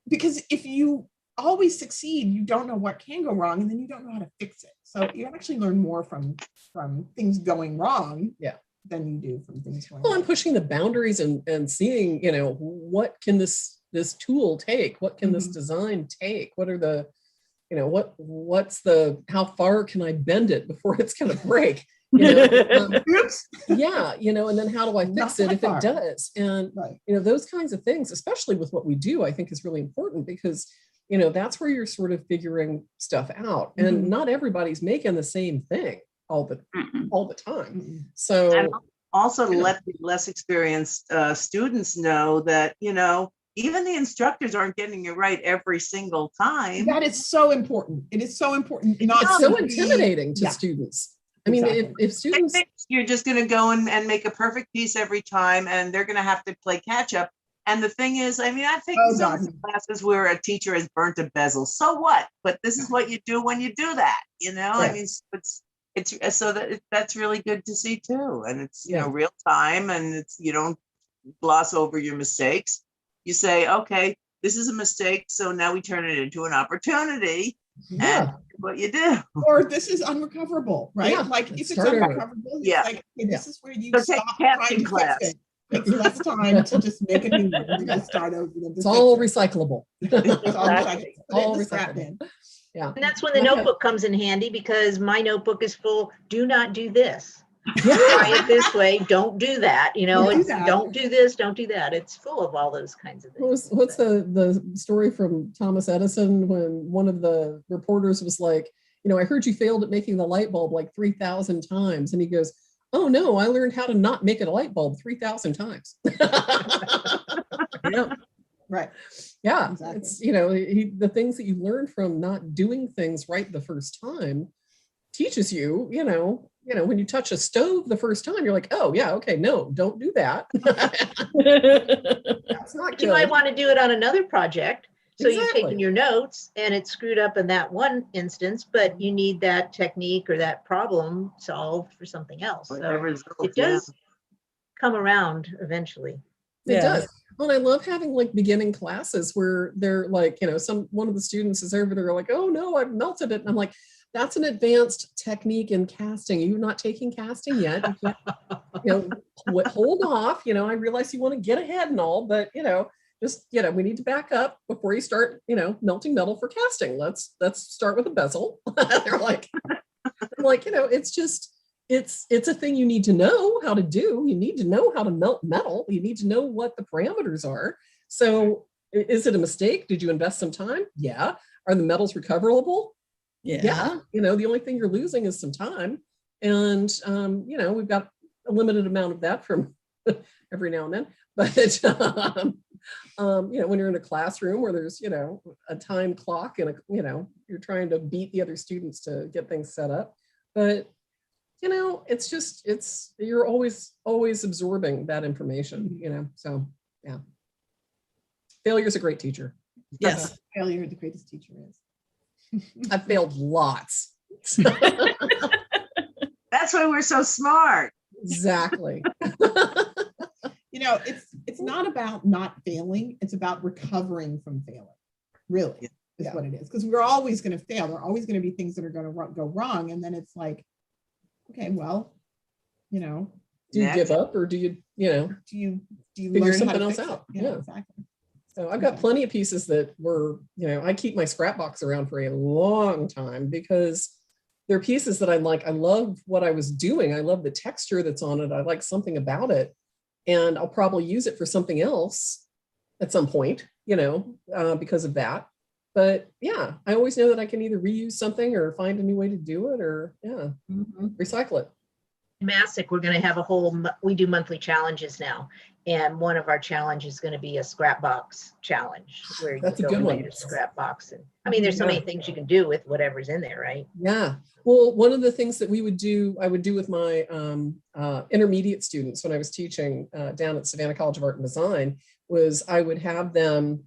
Because if you always succeed, you don't know what can go wrong, and then you don't know how to fix it. So you actually learn more from things going wrong than you do from things going well. right. I'm pushing the boundaries and seeing, what can this tool take? What can this design take? What are the what's the, how far can I bend it before it's going to break? Oops. Yeah, and then how do I Not fix it that if it far. does? And, Right. those kinds of things, especially with what we do, I think is really important because, that's where you're sort of figuring stuff out. And Mhm. not everybody's making the same thing all the time. Mm-mm. So, And also to you know. let the less experienced students know that, even the instructors aren't getting it right every single time. That is so important. It is so important. Not it's so to be- intimidating to Yeah. students. I mean, Exactly. if students, You're just going to go and make a perfect piece every time, and they're going to have to play catch up. And the thing is, I mean, I've taken Oh, some God. classes where a teacher has burnt a bezel. So what? But this is what you do when you do that. I Right. mean, it's so that's really good to see too. And it's Yeah. real time, and you don't gloss over your mistakes. You say, okay, this is a mistake, so now we turn it into an opportunity. And yeah, that's what you do. Or this is unrecoverable, right? Yeah, Like if it's start over. unrecoverable, it's Yeah. like, okay, this is where you So take stop casting trying to class. fix it. Takes less time to just make a new one than to start over. than to it's all fix it. recyclable. It's all Exactly. recycled. Put it in All the scrap recyclable. bin. Yeah. And that's when the Okay. notebook comes in handy, because my notebook is full, do not do this. Yeah. Try it this way, don't do that, Don't do it's that. don't do this, don't do that. It's full of all those kinds of things. What's the story from Thomas Edison when one of the reporters was like, I heard you failed at making the light bulb like 3,000 times. And he goes, oh no, I learned how to not make a light bulb 3,000 times. Yep. Right. Yeah. Exactly. It's, the things that you learn from not doing things right the first time teaches you, when you touch a stove the first time, you're like, oh yeah, okay, no, don't do that. That's not You might good. want to do it on another project. So you've Exactly. taken your notes and it's screwed up in that one instance, but you need that technique or that problem solved for something else. So Whatever result, it yeah. does come around eventually. It Yeah. does. Well, and I love having like beginning classes where they're like, one of the students is over there like, oh no, I've melted it. And I'm like, that's an advanced technique in casting. You're not taking casting yet. You can't, hold off. I realize you want to get ahead and all, but just, we need to back up before you start, melting metal for casting. Let's start with a bezel. They're like, it's just, it's a thing you need to know how to do. You need to know how to melt metal. You need to know what the parameters are. So is it a mistake? Did you invest some time? Yeah. Are the metals recoverable? Yeah. The only thing you're losing is some time. And, we've got a limited amount of that from every now and then. But, when you're in a classroom where there's, a time clock and, you're trying to beat the other students to get things set up. But, it's just, you're always absorbing that information, so yeah. Failure's a great teacher. Yes. Failure is the greatest teacher is. I've failed lots. That's why we're so smart. Exactly. It's not about not failing. It's about recovering from failing. Really, is what it is. Because we're always going to fail. There are always going to be things that are going to go wrong. And then it's like, okay, well, Do you give up or do you, do you figure learn something how to else fix it? out? Yeah, Yeah. exactly. So I've got plenty of pieces that were, I keep my scrap box around for a long time because they're pieces that I'm like, I love what I was doing. I love the texture that's on it. I like something about it. And I'll probably use it for something else at some point, because of that. But yeah, I always know that I can either reuse something or find a new way to do it or recycle it. In Massac, we're going to have we do monthly challenges now. And one of our challenges is going to be a scrap box challenge where That's a you good go one. into your scrap box. And there's so many things you can do with whatever's in there, right? Yeah. Well, one of the things that I would do with my intermediate students when I was teaching down at Savannah College of Art and Design was I would have them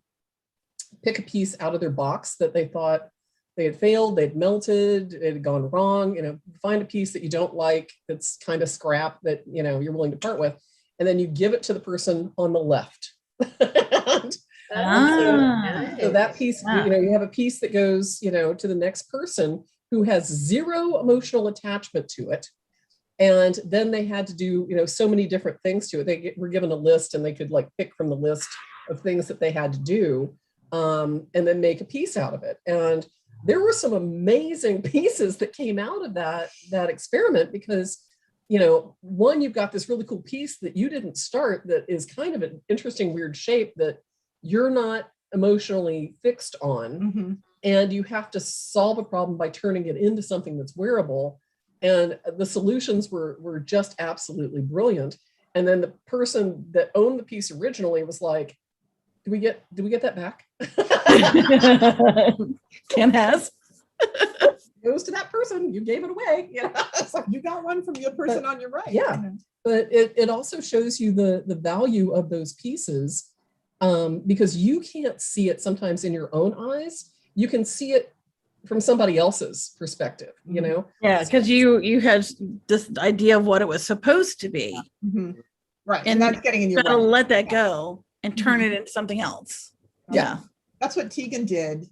pick a piece out of their box that they thought they had failed, they'd melted, it had gone wrong, find a piece that you don't like, that's kind of scrap that, you're willing to part with, and then you give it to the person on the left. So that piece, you have a piece that goes, to the next person who has zero emotional attachment to it. And then they had to do, so many different things to it. They were given a list and they could like pick from the list of things that they had to do and then make a piece out of it. And there were some amazing pieces that came out of that experiment because, you know, one, you've got this really cool piece that you didn't start that is kind of an interesting, weird shape that you're not emotionally fixed on. Mhm. And you have to solve a problem by turning it into something that's wearable. And the solutions were just absolutely brilliant. And then the person that owned the piece originally was like, do we get that back? Ken has. Goes to that person, you gave it away. Yeah, it's like you got one from the person on your right. Yeah. you know. But it also shows you the value of those pieces, because you can't see it sometimes in your own eyes. You can see it from somebody else's perspective, you know? Yeah, because you had this idea of what it was supposed to be. Mhm. Right, And and that's getting in your Gotta way. let that go and turn it into something else. Yeah. That's what Tegan did.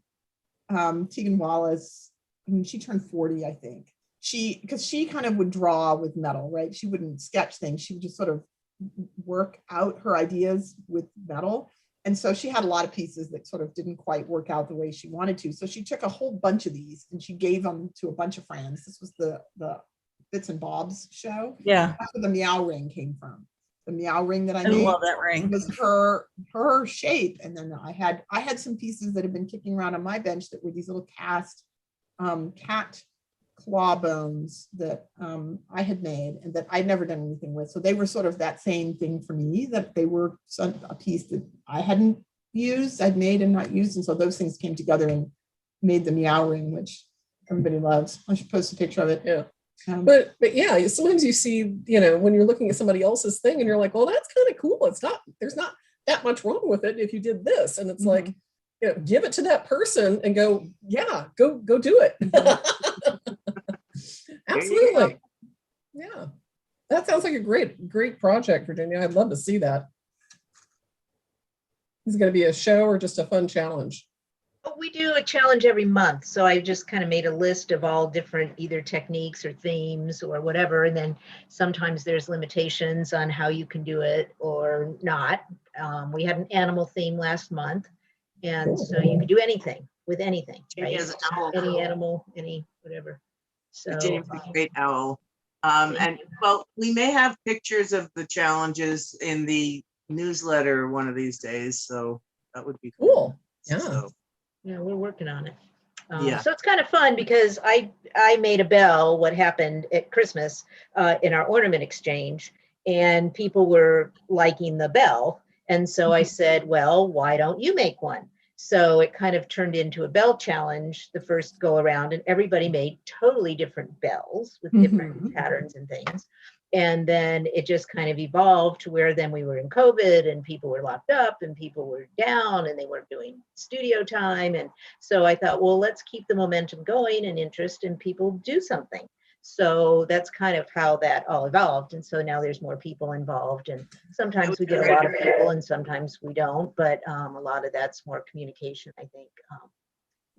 Tegan Wallace, I mean, she turned 40, I think. Because she kind of would draw with metal, right? She wouldn't sketch things. She would just sort of work out her ideas with metal. And so she had a lot of pieces that sort of didn't quite work out the way she wanted to. So she took a whole bunch of these and she gave them to a bunch of friends. This was the Bits and Bobs show. Yeah, That's where the Meow Ring came from. The Meow Ring that I I made love that ring. was her shape. And then I had some pieces that had been kicking around on my bench that were these little cast cat claw bones that I had made and that I'd never done anything with. So they were sort of that same thing for me, that they were a piece that I hadn't used, I'd made and not used. And so those things came together and made the Meow Ring, which everybody loves. I should post a picture of it. Yeah. But yeah, sometimes you see, you know, when you're looking at somebody else's thing and you're like, well, that's kind of cool. There's not that much wrong with it if you did this. And it's like, you know, give it to that person and go, yeah, go do it. Absolutely. Yeah. That sounds like a great project, Virginia. I'd love to see that. Is it going to be a show or just a fun challenge? We do a challenge every month. So I just kind of made a list of all different either techniques or themes or whatever. And then sometimes there's limitations on how you can do it or not. We had an animal theme last month. And so you can do anything with anything, right? Virginia's an owl. Any animal, any whatever. So Virginia's a great owl. And well, we may have pictures of the challenges in the newsletter one of these days. So that would be cool. Yeah. So, yeah, we're working on it. Yeah. So it's kind of fun because I made a bell, what happened at Christmas in our ornament exchange, and people were liking the bell. And so I said, well, why don't you make one? So it kind of turned into a bell challenge the first go around, and everybody made totally different bells with different patterns and things. And then it just kind of evolved to where then we were in COVID and people were locked up and people were down and they weren't doing studio time. And so I thought, well, let's keep the momentum going and interest and people do something. So that's kind of how that all evolved. And so now there's more people involved, and sometimes we get a lot of people and sometimes we don't, but a lot of that's more communication, I think,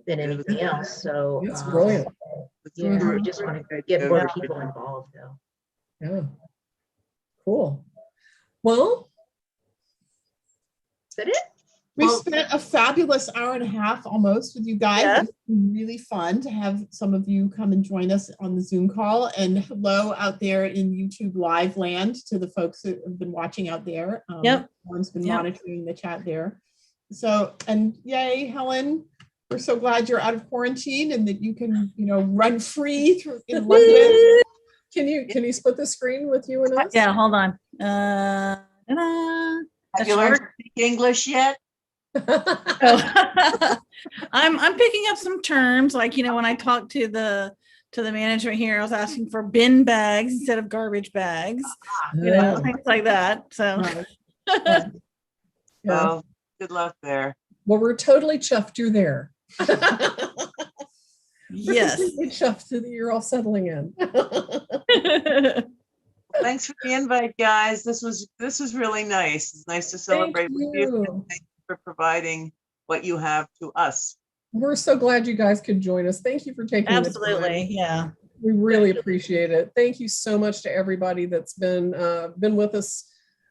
than anything else. So That's brilliant. yeah, we just want to get more people involved though. Yeah. Cool. Well, is that it? We've spent a fabulous hour and a half almost with you guys. Yeah. It's been really fun to have some of you come and join us on the Zoom call. And hello out there in YouTube live land to the folks that have been watching out there. Yep. Lauren's been Yep. monitoring the chat there. So, and yay, Helen. We're so glad you're out of quarantine and that you can, run free through in London. can you split the screen with you and us? Yeah, hold on. Ta-da. Have you learned to speak English yet? Oh. I'm picking up some terms, like when I talked to the management here, I was asking for bin bags instead of garbage bags, things like that. So Right. Well, good luck there. Well, we're totally chuffed you're there. yes. We're chuffed that you're all settling in. Thanks for the invite, guys. This was really nice. It's nice to celebrate with you. And thank you for providing what you have to us. We're so glad you guys could join us. Thank you for taking the time. Absolutely. Yeah. We really appreciate it. Thank you so much to everybody that's been with us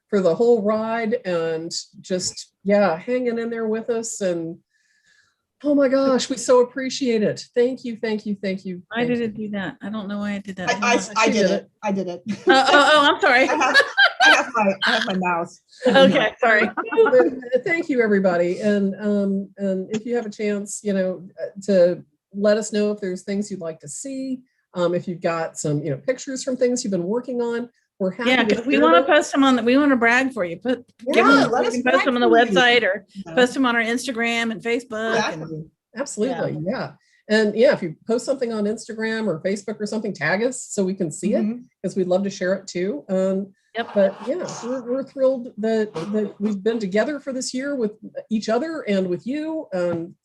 for the whole ride and just hanging in there with us. And Oh my gosh, we so appreciate it. Thank you, thank you, thank you. I thank you. didn't do that. I don't know why I did that. I did it. I did it. I'm sorry. I have my mouse. Okay, sorry. But thank you, everybody. And if you have a chance, to let us know if there's things you'd like to see. If you've got some, pictures from things you've been working on, we're happy. Yeah, because we want to post them on. We want to brag for you. Give them. let We us can brag post them on the for you. website or Yeah. post them on our Instagram and Facebook. Exactly. Absolutely, yeah. And yeah, if you post something on Instagram or Facebook or something, tag us so we can see it, Mhm. because we'd love to share it too. Yep. But yeah, we're thrilled that we've been together for this year with each other and with you.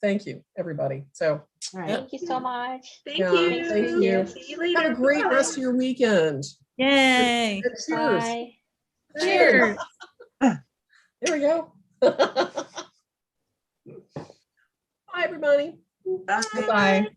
Thank you, everybody. So All right. Thank you so much. Thank Yeah, you. thank you. See you later. have a great Bye. rest of your weekend. Yay! And cheers. Bye. Cheers. There we go. Bye, everybody. Bye. Bye.